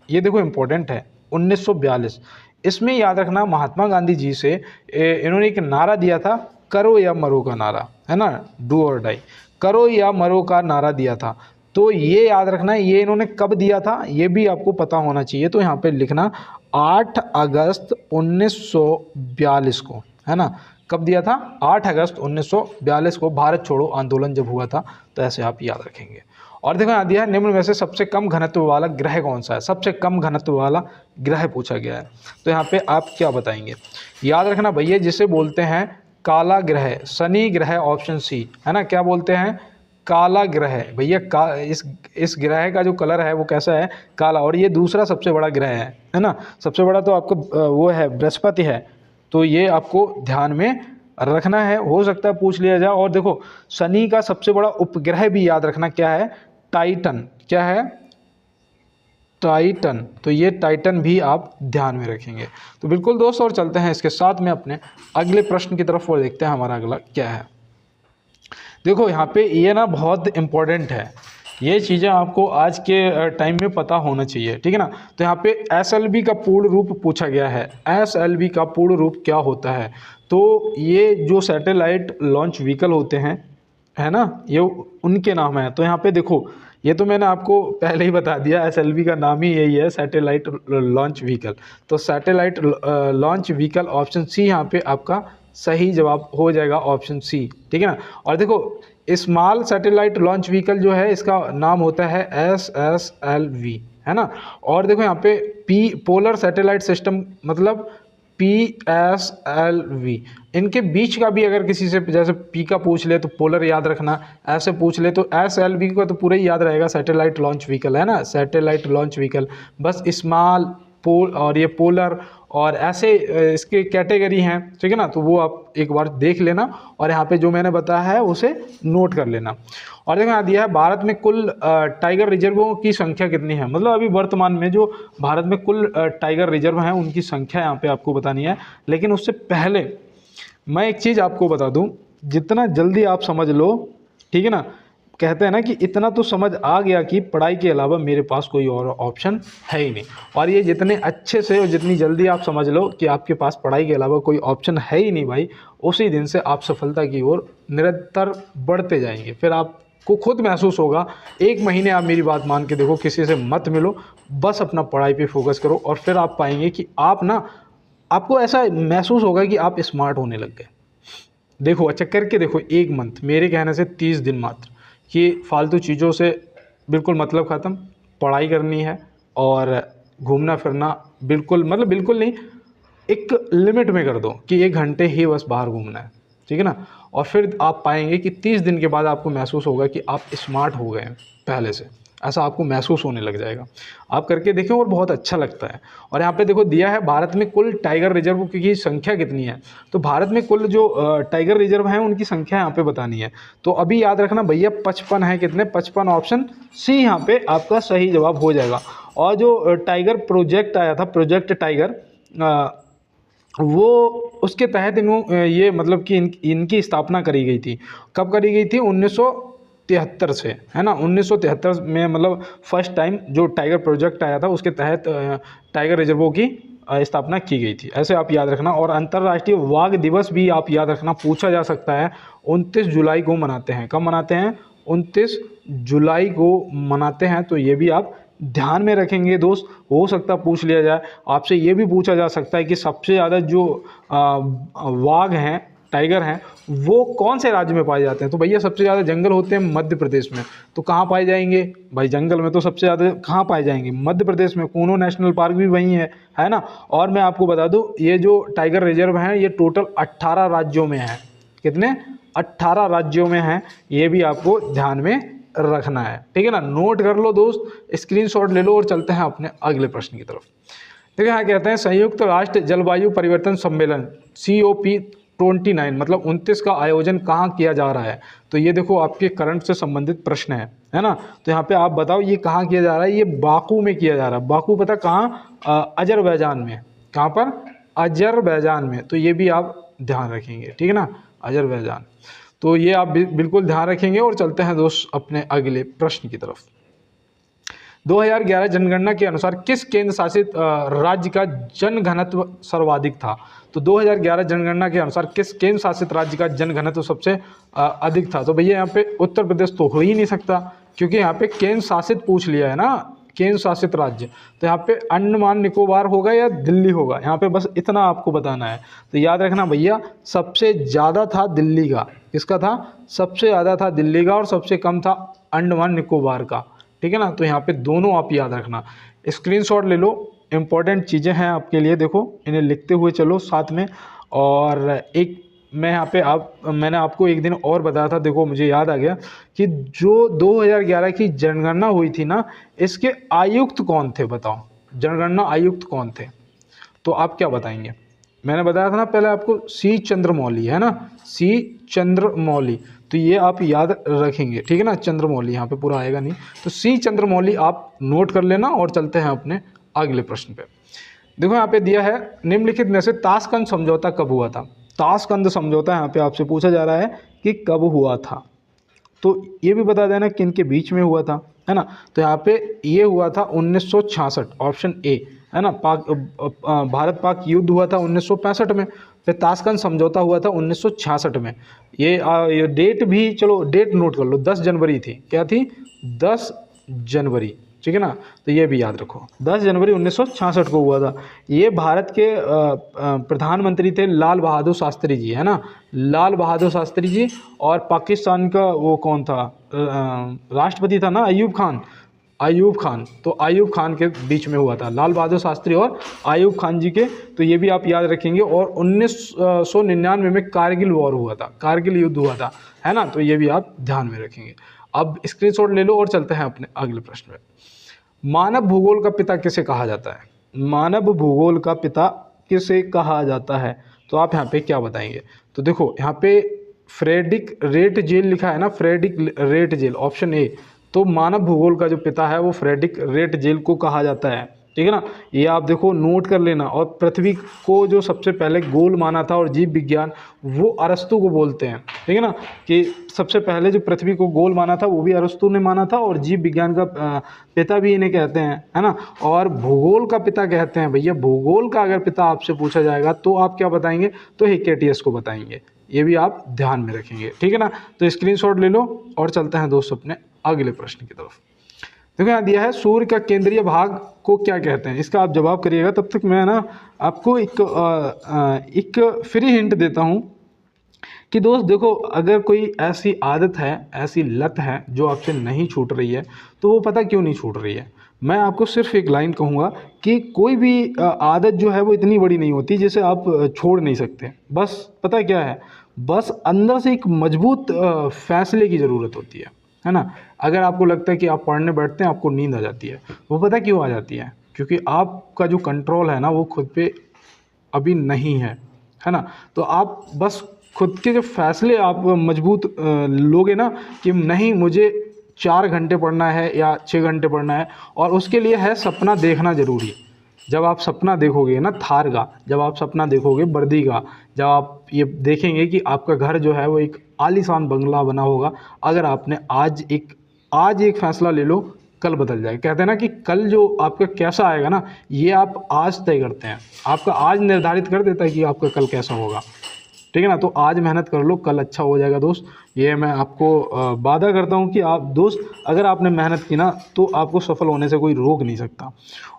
ये देखो इंपॉर्टेंट है, 1942 इसमें याद रखना महात्मा गांधी जी से इन्होंने एक नारा दिया था, करो या मरो का नारा, है ना, डू और डाई, करो या मरो का नारा दिया था। तो ये याद रखना ये इन्होंने कब दिया था, ये भी आपको पता होना चाहिए। तो यहाँ पे लिखना 8 अगस्त 1942 को, है ना। कब दिया था, 8 अगस्त 1942 को, भारत छोड़ो आंदोलन जब हुआ था। तो ऐसे आप याद रखेंगे। और देखो यहाँ दिया है निम्न में से सबसे कम घनत्व वाला ग्रह कौन सा है। सबसे कम घनत्व वाला ग्रह पूछा गया है, तो यहाँ पे आप क्या बताएंगे। याद रखना भैया, जिसे बोलते हैं काला ग्रह, शनि ग्रह, ऑप्शन सी, है ना। क्या बोलते हैं, काला ग्रह भैया। इस ग्रह का जो कलर है वो कैसा है, काला। और ये दूसरा सबसे बड़ा ग्रह है ना। सबसे बड़ा तो आपको वो है बृहस्पति है, तो ये आपको ध्यान में रखना है, हो सकता है पूछ लिया जाए। और देखो शनि का सबसे बड़ा उपग्रह भी याद रखना क्या है, टाइटन। क्या है, टाइटन। तो ये टाइटन भी आप ध्यान में रखेंगे। तो बिल्कुल दोस्त, और चलते हैं इसके साथ में अपने अगले प्रश्न की तरफ और देखते हैं हमारा अगला क्या है। देखो यहाँ पे ये ना बहुत इम्पोर्टेंट है, ये चीज़ें आपको आज के टाइम में पता होना चाहिए, ठीक है ना। तो यहाँ पे SLV का पूर्ण रूप पूछा गया है। SLV का पूर्ण रूप क्या होता है। तो ये जो सैटेलाइट लॉन्च व्हीकल होते हैं, है ना, ये उनके नाम है। तो यहाँ पे देखो, ये तो मैंने आपको पहले ही बता दिया, SLV का नाम ही यही है, सैटेलाइट लॉन्च व्हीकल। तो satellite launch vehicle, option C यहाँ पे आपका सही जवाब हो जाएगा, ऑप्शन सी, ठीक है ना। और देखो स्मॉल सैटेलाइट लॉन्च व्हीकल जो है इसका नाम होता है SSLV, है ना। और देखो यहाँ पे पोलर सैटेलाइट सिस्टम मतलब PSLV। इनके बीच का भी अगर किसी से जैसे P का पूछ ले तो पोलर याद रखना, ऐसे पूछ ले तो SLV का तो पूरा ही याद रहेगा, सैटेलाइट लॉन्च व्हीकल, है ना, सैटेलाइट लॉन्च व्हीकल। बस स्मॉल और ये पोलर और ऐसे इसके कैटेगरी हैं, ठीक है ना। तो वो आप एक बार देख लेना और यहाँ पे जो मैंने बताया है उसे नोट कर लेना। और देखो यहाँ दिया है भारत में कुल टाइगर रिजर्वों की संख्या कितनी है। मतलब अभी वर्तमान में जो भारत में कुल टाइगर रिजर्व हैं उनकी संख्या यहाँ पे आपको बतानी है। लेकिन उससे पहले मैं एक चीज़ आपको बता दूँ, जितना जल्दी आप समझ लो, ठीक है ना, कहते हैं ना कि इतना तो समझ आ गया कि पढ़ाई के अलावा मेरे पास कोई और ऑप्शन है ही नहीं। और ये जितने अच्छे से और जितनी जल्दी आप समझ लो कि आपके पास पढ़ाई के अलावा कोई ऑप्शन है ही नहीं भाई, उसी दिन से आप सफलता की ओर निरंतर बढ़ते जाएंगे। फिर आप को खुद महसूस होगा। 1 महीने आप मेरी बात मान के देखो, किसी से मत मिलो, बस अपना पढ़ाई पे फोकस करो और फिर आप पाएंगे कि आप ना, आपको ऐसा महसूस होगा कि आप स्मार्ट होने लग गए। देखो अच्छा करके देखो, 1 मंथ, मेरे कहने से 30 दिन मात्र, कि फालतू चीज़ों से बिल्कुल मतलब ख़त्म, पढ़ाई करनी है और घूमना फिरना बिल्कुल, मतलब बिल्कुल नहीं, एक लिमिट में कर दो कि 1 घंटे ही बस बाहर घूमना है, ठीक है ना। और फिर आप पाएंगे कि 30 दिन के बाद आपको महसूस होगा कि आप स्मार्ट हो गए हैं पहले से, ऐसा आपको महसूस होने लग जाएगा। आप करके देखें और बहुत अच्छा लगता है। और यहाँ पे देखो दिया है भारत में कुल टाइगर रिजर्व की संख्या कितनी है। तो भारत में कुल जो टाइगर रिजर्व हैं उनकी संख्या यहाँ पे बतानी है। तो अभी याद रखना भैया 55 है, कितने, 55, ऑप्शन सी यहाँ पे आपका सही जवाब हो जाएगा। और जो टाइगर प्रोजेक्ट आया था, प्रोजेक्ट टाइगर, वो उसके तहत ये मतलब कि इनकी स्थापना करी गई थी। कब करी गई थी? 1973 से, है ना। 1973 में मतलब फर्स्ट टाइम जो टाइगर प्रोजेक्ट आया था उसके तहत टाइगर रिजर्वों की स्थापना की गई थी, ऐसे आप याद रखना। और अंतर्राष्ट्रीय वाघ दिवस भी आप याद रखना, पूछा जा सकता है, 29 जुलाई को मनाते हैं। कब मनाते हैं? 29 जुलाई को मनाते हैं। तो ये भी आप ध्यान में रखेंगे दोस्त, हो सकता पूछ लिया जाए आपसे। ये भी पूछा जा सकता है कि सबसे ज़्यादा जो वाघ हैं, टाइगर हैं, वो कौन से राज्य में पाए जाते हैं। तो भैया सबसे ज़्यादा जंगल होते हैं मध्य प्रदेश में। तो कहाँ पाए जाएंगे भाई? जंगल में तो सबसे ज़्यादा कहाँ पाए जाएंगे? मध्य प्रदेश में। कूनो नेशनल पार्क भी वहीं है ना। और मैं आपको बता दूं, ये जो टाइगर रिजर्व हैं ये टोटल 18 राज्यों में है। कितने? 18 राज्यों में है। ये भी आपको ध्यान में रखना है, ठीक है ना। नोट कर लो दोस्त, स्क्रीनशॉट ले लो और चलते हैं अपने अगले प्रश्न की तरफ। देखिए यहाँ कहते हैं संयुक्त राष्ट्र जलवायु परिवर्तन सम्मेलन COP29 मतलब 29 का आयोजन कहाँ किया जा रहा है। तो ये देखो आपके करंट से संबंधित प्रश्न है ना। तो यहाँ पे आप बताओ ये कहाँ किया जा रहा है। ये बाकू में किया जा रहा है। बाकू पता कहाँ? अजरबैजान में। कहाँ पर? अजरबैजान में। तो ये भी आप ध्यान रखेंगे, ठीक है ना, अजरबैजान। तो ये आप बिल्कुल ध्यान रखेंगे। और चलते हैं दोस्त अपने अगले प्रश्न की तरफ। 2011 जनगणना के अनुसार किस केंद्र शासित राज्य का जनघनत्व सर्वाधिक था। तो 2011 जनगणना के अनुसार किस केंद्र शासित राज्य का जनघनत्व सबसे अधिक था। तो भैया यहाँ पे उत्तर प्रदेश तो हो ही नहीं सकता, क्योंकि यहाँ पे केंद्र शासित पूछ लिया है ना, केंद्र शासित राज्य। तो यहाँ पे अंडमान निकोबार होगा या दिल्ली होगा, यहाँ पे बस इतना आपको बताना है। तो याद रखना भैया, सबसे ज़्यादा था दिल्ली का। किसका था? सबसे ज़्यादा था दिल्ली का और सबसे कम था अंडमान निकोबार का, ठीक है ना। तो यहाँ पे दोनों आप याद रखना, स्क्रीनशॉट ले लो, इंपॉर्टेंट चीज़ें हैं आपके लिए, देखो इन्हें लिखते हुए चलो साथ में। और एक मैं यहाँ पे मैंने आपको एक दिन और बताया था, देखो मुझे याद आ गया कि जो 2011 की जनगणना हुई थी ना, इसके आयुक्त कौन थे बताओ, जनगणना आयुक्त कौन थे। तो आप क्या बताएंगे? मैंने बताया था ना पहले आपको, सी चंद्रमौली, है ना, सी चंद्रमौली। तो ये आप याद रखेंगे, ठीक है ना। चंद्रमौली यहाँ पे पूरा आएगा नहीं, तो सी चंद्रमौली आप नोट कर लेना। और चलते हैं अपने अगले प्रश्न पे। देखो यहाँ पे दिया है, निम्नलिखित में से ताशकंद समझौता कब हुआ था। ताशकंद समझौता यहाँ पे आपसे पूछा जा रहा है कि कब हुआ था। तो ये भी बता देना किन के बीच में हुआ था, है ना। तो यहाँ पे ये हुआ था 1966, ऑप्शन ए, है ना। भारत पाक युद्ध हुआ था 1965 में। फिर ताशकंद समझौता हुआ था 1966 में। ये डेट भी, चलो डेट नोट कर लो, 10 जनवरी थी। क्या थी? 10 जनवरी, ठीक है ना। तो ये भी याद रखो, 10 जनवरी 1966 को हुआ था। ये भारत के प्रधानमंत्री थे लाल बहादुर शास्त्री जी, है ना, लाल बहादुर शास्त्री जी। और पाकिस्तान का वो कौन था, राष्ट्रपति था ना, अयूब खान, अयूब खान। तो अयूब खान के बीच में हुआ था, लाल बहादुर शास्त्री और अयूब खान जी के। तो ये भी आप याद रखेंगे। और 1999 में कारगिल वॉर हुआ था, कारगिल युद्ध हुआ था, है ना। तो ये भी आप ध्यान में रखेंगे। अब स्क्रीनशॉट ले लो और चलते हैं अपने अगले प्रश्न में। मानव भूगोल का पिता किसे कहा जाता है? मानव भूगोल का पिता किसे कहा जाता है? तो आप यहाँ पे क्या बताएंगे? तो देखो यहाँ पे फ्रेडरिक रेट जेल लिखा है ना, Friedrich Ratzel, option A. तो मानव भूगोल का जो पिता है वो फ्रेडरिक रेट जेल को कहा जाता है, ठीक है ना। ये आप देखो नोट कर लेना। और पृथ्वी को जो सबसे पहले गोल माना था और जीव विज्ञान, वो अरस्तु को बोलते हैं, ठीक है ना। कि सबसे पहले जो पृथ्वी को गोल माना था वो भी अरस्तु ने माना था, और जीव विज्ञान का पिता भी इन्हें कहते हैं, है ना। और भूगोल का पिता कहते हैं भैया, भूगोल का अगर पिता आपसे पूछा जाएगा तो आप क्या बताएंगे? तो हिकेटियस को बताएंगे। ये भी आप ध्यान में रखेंगे, ठीक है ना। तो स्क्रीनशॉट ले लो और चलते हैं दोस्त अपने अगले प्रश्न की तरफ। देखो यहाँ दिया है सूर्य का केंद्रीय भाग को क्या कहते हैं, इसका आप जवाब करिएगा। तब तक मैं ना आपको एक फ्री हिंट देता हूँ कि दोस्त देखो, अगर कोई ऐसी आदत है, ऐसी लत है जो आपसे नहीं छूट रही है, तो वो पता क्यों नहीं छूट रही है। मैं आपको सिर्फ एक लाइन कहूँगा कि कोई भी आदत जो है वो इतनी बड़ी नहीं होती जिसे आप छोड़ नहीं सकते। बस पता क्या है, बस अंदर से एक मजबूत फैसले की ज़रूरत होती है ना। अगर आपको लगता है कि आप पढ़ने बैठते हैं आपको नींद आ जाती है, वो पता क्यों आ जाती है, क्योंकि आपका जो कंट्रोल है ना वो खुद पे अभी नहीं है ना। तो आप बस खुद के जो फैसले आप मजबूत लोगे ना कि नहीं मुझे 4 घंटे पढ़ना है या 6 घंटे पढ़ना है, और उसके लिए है सपना देखना ज़रूरी है। जब आप सपना देखोगे ना थार का, जब आप सपना देखोगे वर्दी का, जब आप ये देखेंगे कि आपका घर जो है वो एक आलीशान बंगला बना होगा, अगर आपने आज एक फ़ैसला ले लो, कल बदल जाए। कहते हैं ना कि कल जो आपका कैसा आएगा ना, ये आप आज तय करते हैं। आपका आज निर्धारित कर देता है कि आपका कल कैसा होगा, ठीक है ना। तो आज मेहनत कर लो, कल अच्छा हो जाएगा दोस्त। ये मैं आपको वादा करता हूँ कि आप दोस्त अगर आपने मेहनत की ना तो आपको सफल होने से कोई रोक नहीं सकता।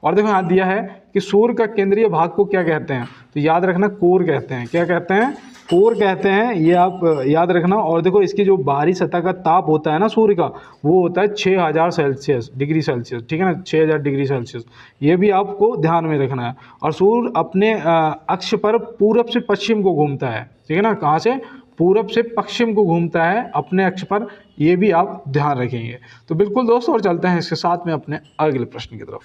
और देखो यहाँ दिया है कि सूर्य का केंद्रीय भाग को क्या कहते हैं, तो याद रखना कोर कहते हैं। क्या कहते हैं, कोर कहते हैं, ये आप याद रखना। और देखो इसकी जो बाहरी सतह का ताप होता है ना सूर्य का, वो होता है 6000 डिग्री सेल्सियस, ठीक है ना, 6000 डिग्री सेल्सियस। ये भी आपको ध्यान में रखना है। और सूर्य अपने अक्ष पर पूरब से पश्चिम को घूमता है, ठीक है ना, कहाँ से, पूरब से पश्चिम को घूमता है अपने अक्ष पर, ये भी आप ध्यान रखेंगे। तो बिल्कुल दोस्तों, और चलते हैं इसके साथ में अपने अगले प्रश्न की तरफ।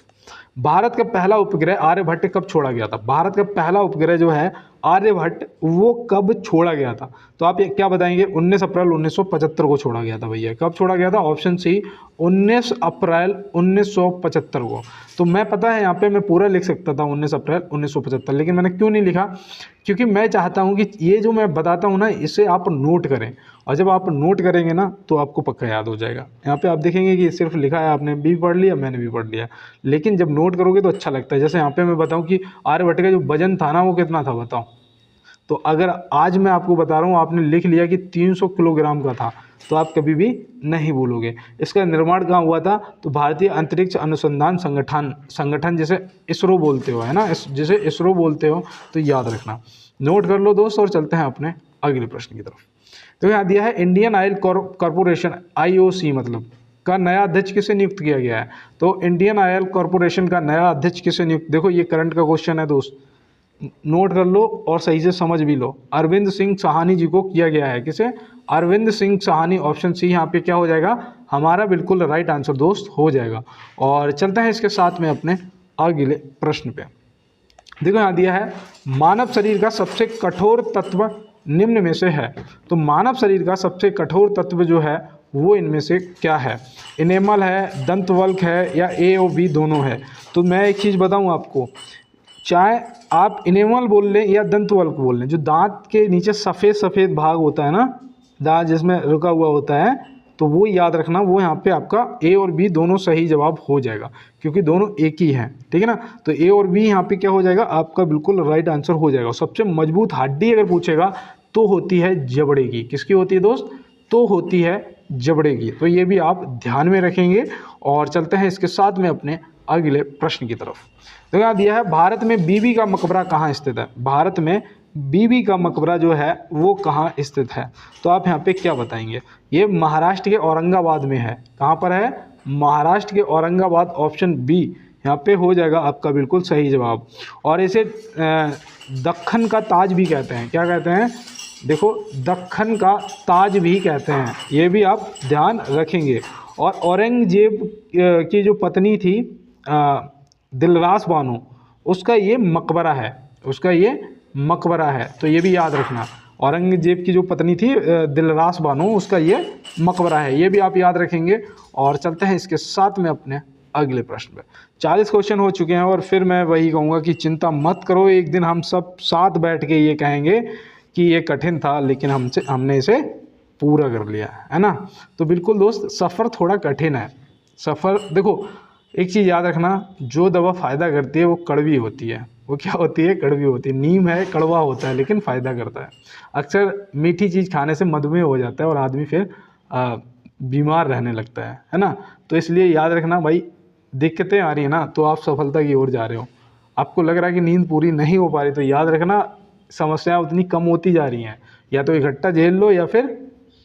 भारत का पहला उपग्रह आर्यभट्ट कब छोड़ा गया था, भारत का पहला उपग्रह जो है आर्यभट्ट वो कब छोड़ा गया था, तो आप ये क्या बताएंगे। 19 अप्रैल 1975 को छोड़ा गया था भैया। कब छोड़ा गया था, ऑप्शन सी 19 अप्रैल 1975 को। तो मैं पता है यहाँ पे मैं पूरा लिख सकता था 19 अप्रैल 1975, लेकिन मैंने क्यों नहीं लिखा, क्योंकि मैं चाहता हूँ कि ये जो मैं बताता हूँ ना इसे आप नोट करें, और जब आप नोट करेंगे ना तो आपको पक्का याद हो जाएगा। यहाँ पे आप देखेंगे कि सिर्फ लिखा है, आपने भी पढ़ लिया मैंने भी पढ़ लिया, लेकिन जब नोट करोगे तो अच्छा लगता है। जैसे यहाँ पे मैं बताऊँ कि आर्यभट्ट का जो वजन था ना वो कितना था बताओ, तो अगर आज मैं आपको बता रहा हूँ आपने लिख लिया कि 300 किलोग्राम का था, तो आप कभी भी नहीं भूलोगे। इसका निर्माण कहाँ हुआ था, तो भारतीय अंतरिक्ष अनुसंधान संगठन जिसे इसरो बोलते हो, है ना, जिसे इसरो बोलते हो, तो याद रखना, नोट कर लो दोस्त। और चलते हैं अपने अगले प्रश्न की तरफ। तो यहाँ दिया है इंडियन ऑयल कॉरपोरेशन IOC मतलब का नया अध्यक्ष किसे नियुक्त किया गया है, तो इंडियन ऑयल कॉरपोरेशन का नया अध्यक्ष किसे नियुक्त, देखो ये करंट का क्वेश्चन है दोस्त, नोट कर लो और सही से समझ भी लो। अरविंद सिंह साहनी जी को किया गया है, किसे, अरविंद सिंह साहनी। ऑप्शन सी यहाँ पे क्या हो जाएगा, हमारा बिल्कुल राइट आंसर दोस्त हो जाएगा। और चलते हैं इसके साथ में अपने अगले प्रश्न पे। देखो यहाँ दिया है मानव शरीर का सबसे कठोर तत्व निम्न में से है, तो मानव शरीर का सबसे कठोर तत्व जो है वो इनमें से क्या है, इनेमल है, दंतवल्क है, या A और B दोनों है। तो मैं एक चीज़ बताऊँ आपको, चाहे आप इनेमल बोल लें या दंतवल्क बोल लें, जो दांत के नीचे सफ़ेद सफ़ेद भाग होता है ना, दांत जिसमें रुका हुआ होता है, तो वो याद रखना, वो यहाँ पे आपका A और B दोनों सही जवाब हो जाएगा, क्योंकि दोनों एक ही हैं, ठीक है ना। तो A और B यहाँ पे क्या हो जाएगा, आपका बिल्कुल राइट आंसर हो जाएगा। सबसे मजबूत हड्डी अगर पूछेगा तो होती है जबड़े की, किसकी होती है दोस्त, तो होती है जबड़े की। तो ये भी आप ध्यान में रखेंगे। और चलते हैं इसके साथ में अपने अगले प्रश्न की तरफ। तो यहाँ दिया है भारत में बीबी का मकबरा कहाँ स्थित है, भारत में बीबी का मकबरा जो है वो कहाँ स्थित है, तो आप यहाँ पे क्या बताएंगे। ये महाराष्ट्र के औरंगाबाद में है। कहाँ पर है, महाराष्ट्र के औरंगाबाद। ऑप्शन बी यहाँ पे हो जाएगा आपका बिल्कुल सही जवाब। और इसे दक्खन का ताज भी कहते हैं। क्या कहते हैं, देखो दक्खन का ताज भी कहते हैं, ये भी आप ध्यान रखेंगे। और औरंगजेब की जो पत्नी थी दिलरास बानो, उसका ये मकबरा है, उसका ये मकबरा है, तो ये भी याद रखना। औरंगजेब की जो पत्नी थी दिलरास बानो, उसका ये मकबरा है, ये भी आप याद रखेंगे। और चलते हैं इसके साथ में अपने अगले प्रश्न पे। 40 क्वेश्चन हो चुके हैं और फिर मैं वही कहूँगा कि चिंता मत करो, एक दिन हम सब साथ बैठ के ये कहेंगे कि ये कठिन था लेकिन हमने इसे पूरा कर लिया, है ना। तो बिल्कुल दोस्त, सफ़र थोड़ा कठिन है। सफ़र देखो, एक चीज़ याद रखना, जो दवा फ़ायदा करती है वो कड़वी होती है, वो क्या होती है, कड़वी होती है। नीम है, कड़वा होता है लेकिन फ़ायदा करता है। अक्सर मीठी चीज़ खाने से मधुमेह हो जाता है और आदमी फिर बीमार रहने लगता है ना। तो इसलिए याद रखना भाई, दिक्कतें आ रही है ना तो आप सफलता की ओर जा रहे हो, आपको लग रहा है कि नींद पूरी नहीं हो पा रही, तो याद रखना समस्याएं उतनी कम होती जा रही हैं, या तो इकट्ठा झेल लो या फिर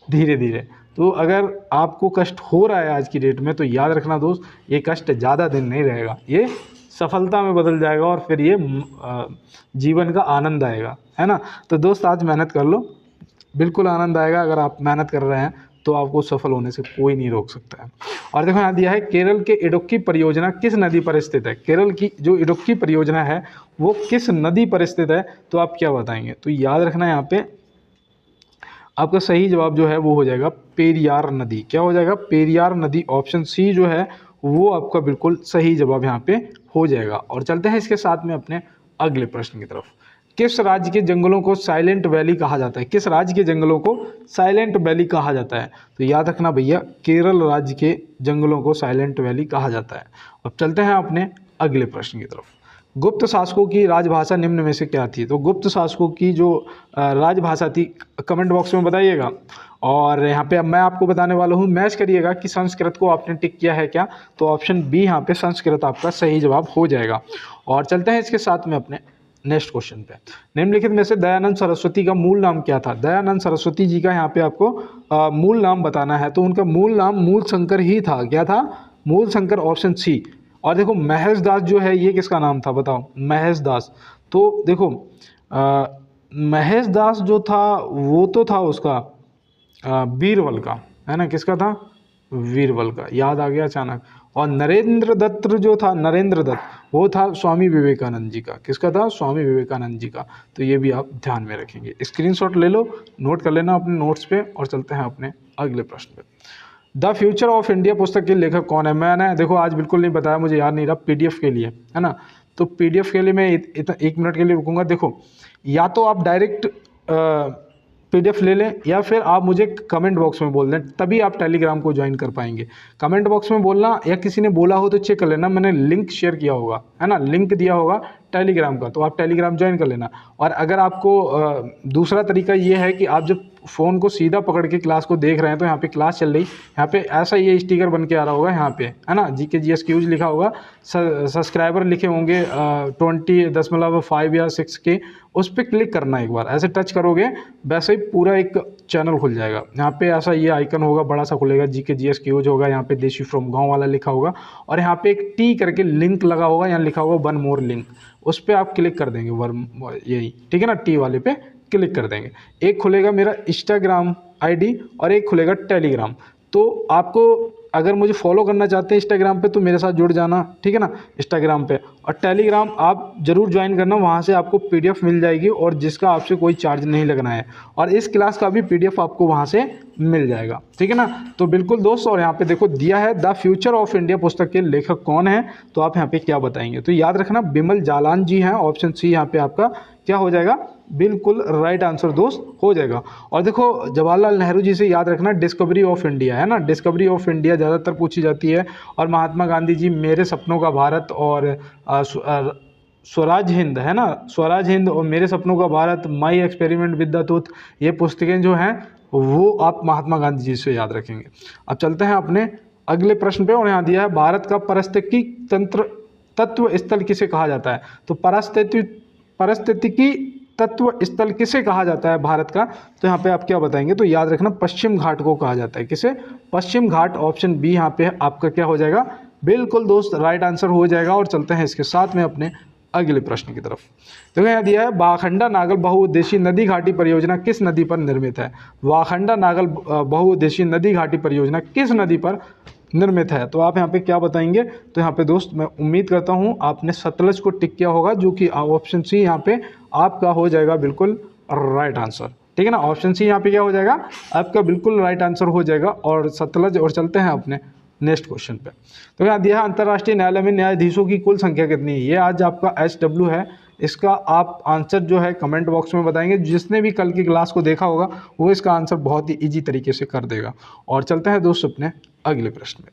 धीरे धीरे। तो अगर आपको कष्ट हो रहा है आज की डेट में, तो याद रखना दोस्त, ये कष्ट ज़्यादा दिन नहीं रहेगा, ये सफलता में बदल जाएगा और फिर ये जीवन का आनंद आएगा, है ना। तो दोस्त आज मेहनत कर लो, बिल्कुल आनंद आएगा। अगर आप मेहनत कर रहे हैं तो आपको सफल होने से कोई नहीं रोक सकता है। और देखो यहाँ दिया है, केरल के इडुक्की परियोजना किस नदी पर स्थित है। केरल की जो इडुक्की परियोजना है वो किस नदी पर स्थित है, तो आप क्या बताएंगे। तो याद रखना यहाँ पे आपका सही जवाब जो है वो हो जाएगा पेरियार नदी। क्या हो जाएगा, पेरियार नदी। ऑप्शन सी जो है वो आपका बिल्कुल सही जवाब यहाँ पे हो जाएगा। और चलते हैं इसके साथ में अपने अगले प्रश्न की तरफ। किस राज्य के जंगलों को साइलेंट वैली कहा जाता है। किस राज्य के जंगलों को साइलेंट वैली कहा जाता है। तो याद रखना भैया, केरल राज्य के जंगलों को साइलेंट वैली कहा जाता है। अब चलते हैं अपने अगले प्रश्न की तरफ। गुप्त शासकों की राजभाषा निम्न में से क्या थी। तो गुप्त शासकों की जो राजभाषा थी, कमेंट बॉक्स में बताइएगा। और यहाँ पे अब मैं आपको बताने वाला हूँ, मैच करिएगा कि संस्कृत को आपने टिक किया है क्या। तो ऑप्शन बी यहाँ पे संस्कृत आपका सही जवाब हो जाएगा। और चलते हैं इसके साथ में अपने नेक्स्ट क्वेश्चन पे। निम्नलिखित में से दयानंद सरस्वती का मूल नाम क्या था। दयानंद सरस्वती जी का यहाँ पे आपको मूल नाम बताना है। तो उनका मूल नाम मूल शंकर ही था। क्या था, मूल शंकर, ऑप्शन सी। और देखो महेश दास जो है ये किसका नाम था, बताओ, महेश दास। तो देखो महेश दास जो था वो तो था उसका बीरबल का, है ना। किसका था, बीरबल का, याद आ गया अचानक। और नरेंद्र दत्त जो था, नरेंद्र दत्त, वो था स्वामी विवेकानंद जी का। किसका था, स्वामी विवेकानंद जी का। तो ये भी आप ध्यान में रखेंगे, स्क्रीनशॉट ले लो, नोट कर लेना अपने नोट्स पे। और चलते हैं अपने अगले प्रश्न पे। द फ्यूचर ऑफ इंडिया पुस्तक के लेखक कौन है। मैंने देखो आज बिल्कुल नहीं बताया, मुझे याद नहीं रहा, पीडीएफ के लिए, है ना। तो पीडीएफ के लिए मैं एक मिनट के लिए रुकूंगा। देखो, या तो आप डायरेक्ट पीडीएफ ले लें या फिर आप मुझे कमेंट बॉक्स में बोल दें, तभी आप टेलीग्राम को ज्वाइन कर पाएंगे। कमेंट बॉक्स में बोलना, या किसी ने बोला हो तो चेक कर लेना, मैंने लिंक शेयर किया होगा, है ना, लिंक दिया होगा टेलीग्राम का, तो आप टेलीग्राम ज्वाइन कर लेना। और अगर आपको दूसरा तरीका ये है कि आप जब फ़ोन को सीधा पकड़ के क्लास को देख रहे हैं, तो यहाँ पे क्लास चल रही, यहाँ पे ऐसा ये स्टिकर बन के आ रहा होगा यहाँ पे, है ना, जीके जीएस क्यूज लिखा होगा, सब्सक्राइबर लिखे होंगे 20.5 या 6 के, उस पर क्लिक करना एक बार, ऐसे टच करोगे वैसे ही पूरा एक चैनल खुल जाएगा। यहाँ पे ऐसा ये आइकन होगा, बड़ा सा खुलेगा, जीके जीएस क्यूज होगा, यहाँ पे देशी फ्रॉम गाँव वाला लिखा होगा, और यहाँ पे एक टी करके लिंक लगा होगा, यहाँ लिखा होगा वन मोर लिंक, उस पर आप क्लिक कर देंगे, यही ठीक है ना, टी वाले पे क्लिक कर देंगे। एक खुलेगा मेरा इंस्टाग्राम आईडी और एक खुलेगा टेलीग्राम। तो आपको अगर मुझे फॉलो करना चाहते हैं इंस्टाग्राम पे तो मेरे साथ जुड़ जाना, ठीक है ना, इंस्टाग्राम पे। और टेलीग्राम आप ज़रूर ज्वाइन करना, वहाँ से आपको पीडीएफ मिल जाएगी और जिसका आपसे कोई चार्ज नहीं लगना है, और इस क्लास का भी पीडीएफ आपको वहाँ से मिल जाएगा, ठीक है ना। तो बिल्कुल दोस्त, और यहाँ पे देखो दिया है द फ्यूचर ऑफ इंडिया पुस्तक के लेखक कौन है, तो आप यहाँ पे क्या बताएंगे। तो याद रखना बिमल जालान जी हैं, ऑप्शन सी यहाँ पे आपका क्या हो जाएगा, बिल्कुल राइट आंसर दोस्त हो जाएगा। और देखो जवाहरलाल नेहरू जी से याद रखना डिस्कवरी ऑफ इंडिया, है ना, डिस्कवरी ऑफ इंडिया ज़्यादातर पूछी जाती है। और महात्मा गांधी जी मेरे सपनों का भारत और स्वराज हिंद, है ना, स्वराज हिंद और मेरे सपनों का Bharat, my experiment with the truth, ये पुस्तकें जो हैं वो आप महात्मा गांधी जी से याद रखेंगे। अब चलते हैं अपने अगले प्रश्न पे। और यहाँ दिया है भारत का पारिस्थितिकी तत्व स्थल किसे कहा जाता है। तो पारिस्थितिकी तत्व स्थल किसे कहा जाता है भारत का, तो यहाँ पे आप क्या बताएंगे। तो याद रखना पश्चिम घाट को कहा जाता है। किसे, पश्चिम घाट, ऑप्शन बी यहाँ पे आपका क्या हो जाएगा, बिल्कुल दोस्त राइट आंसर हो जाएगा। और चलते हैं इसके साथ में अपने अगले प्रश्न की तरफ। देखो यहाँ दिया है वाखंडा नागल बहुउद्देशीय नदी घाटी परियोजना किस नदी पर निर्मित है। वाखंडा नागल बहुउद्देशीय नदी घाटी परियोजना किस नदी पर निर्मित है। तो आप यहाँ पे क्या बताएंगे। तो यहाँ पे दोस्त मैं उम्मीद करता हूँ आपने सतलज को टिक किया होगा, जो कि ऑप्शन सी यहाँ पे आपका हो जाएगा बिल्कुल राइट आंसर, ठीक है ना। ऑप्शन सी यहाँ पे क्या हो जाएगा, आपका बिल्कुल राइट आंसर हो जाएगा, और सतलज। और चलते हैं अपने नेक्स्ट क्वेश्चन पे। तो यहाँ दिया है अंतर्राष्ट्रीय न्यायालय में न्यायाधीशों की कुल संख्या कितनी है। ये आज आपका HW है, इसका आप आंसर जो है कमेंट बॉक्स में बताएंगे। जिसने भी कल की क्लास को देखा होगा वो इसका आंसर बहुत ही ईजी तरीके से कर देगा। और चलते हैं दोस्त अपने अगले प्रश्न में।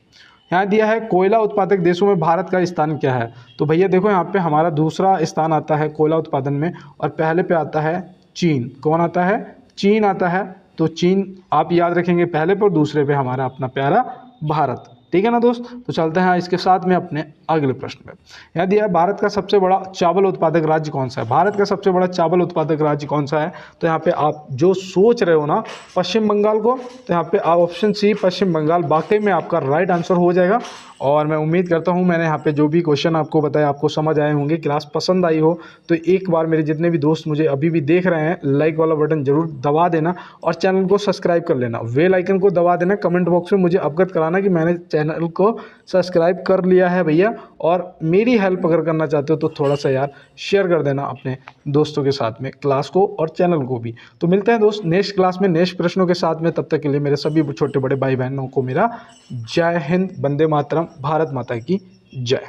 यहाँ दिया है कोयला उत्पादक देशों में भारत का स्थान क्या है। तो भैया देखो यहाँ पे हमारा दूसरा स्थान आता है कोयला उत्पादन में, और पहले पे आता है चीन। कौन आता है? चीन आता है। तो चीन आप याद रखेंगे पहले पर, दूसरे पे हमारा अपना प्यारा भारत। ठीक है ना दोस्त। तो चलते हैं इसके साथ में अपने अगले प्रश्न पे। यहाँ दिया है भारत का सबसे बड़ा चावल उत्पादक राज्य कौन सा है। भारत का सबसे बड़ा चावल उत्पादक राज्य कौन सा है। तो यहाँ पे आप जो सोच रहे हो ना पश्चिम बंगाल को, तो यहाँ पे आप ऑप्शन सी पश्चिम बंगाल वाकई में आपका राइट आंसर हो जाएगा। और मैं उम्मीद करता हूँ मैंने यहाँ पे जो भी क्वेश्चन आपको बताया आपको समझ आए होंगे, क्लास पसंद आई हो तो एक बार मेरे जितने भी दोस्त मुझे अभी भी देख रहे हैं लाइक वाला बटन जरूर दबा देना और चैनल को सब्सक्राइब कर लेना, बेल आइकन को दबा देना, कमेंट बॉक्स में मुझे अवगत कराना कि मैंने चैनल को सब्सक्राइब कर लिया है भैया। और मेरी हेल्प अगर करना चाहते हो तो थोड़ा सा यार शेयर कर देना अपने दोस्तों के साथ में क्लास को और चैनल को भी। तो मिलते हैं दोस्त नेक्स्ट क्लास में नेक्स्ट प्रश्नों के साथ में। तब तक के लिए मेरे सभी छोटे बड़े भाई बहनों को मेरा जय हिंद, वंदे मातरम, भारत माता की जय।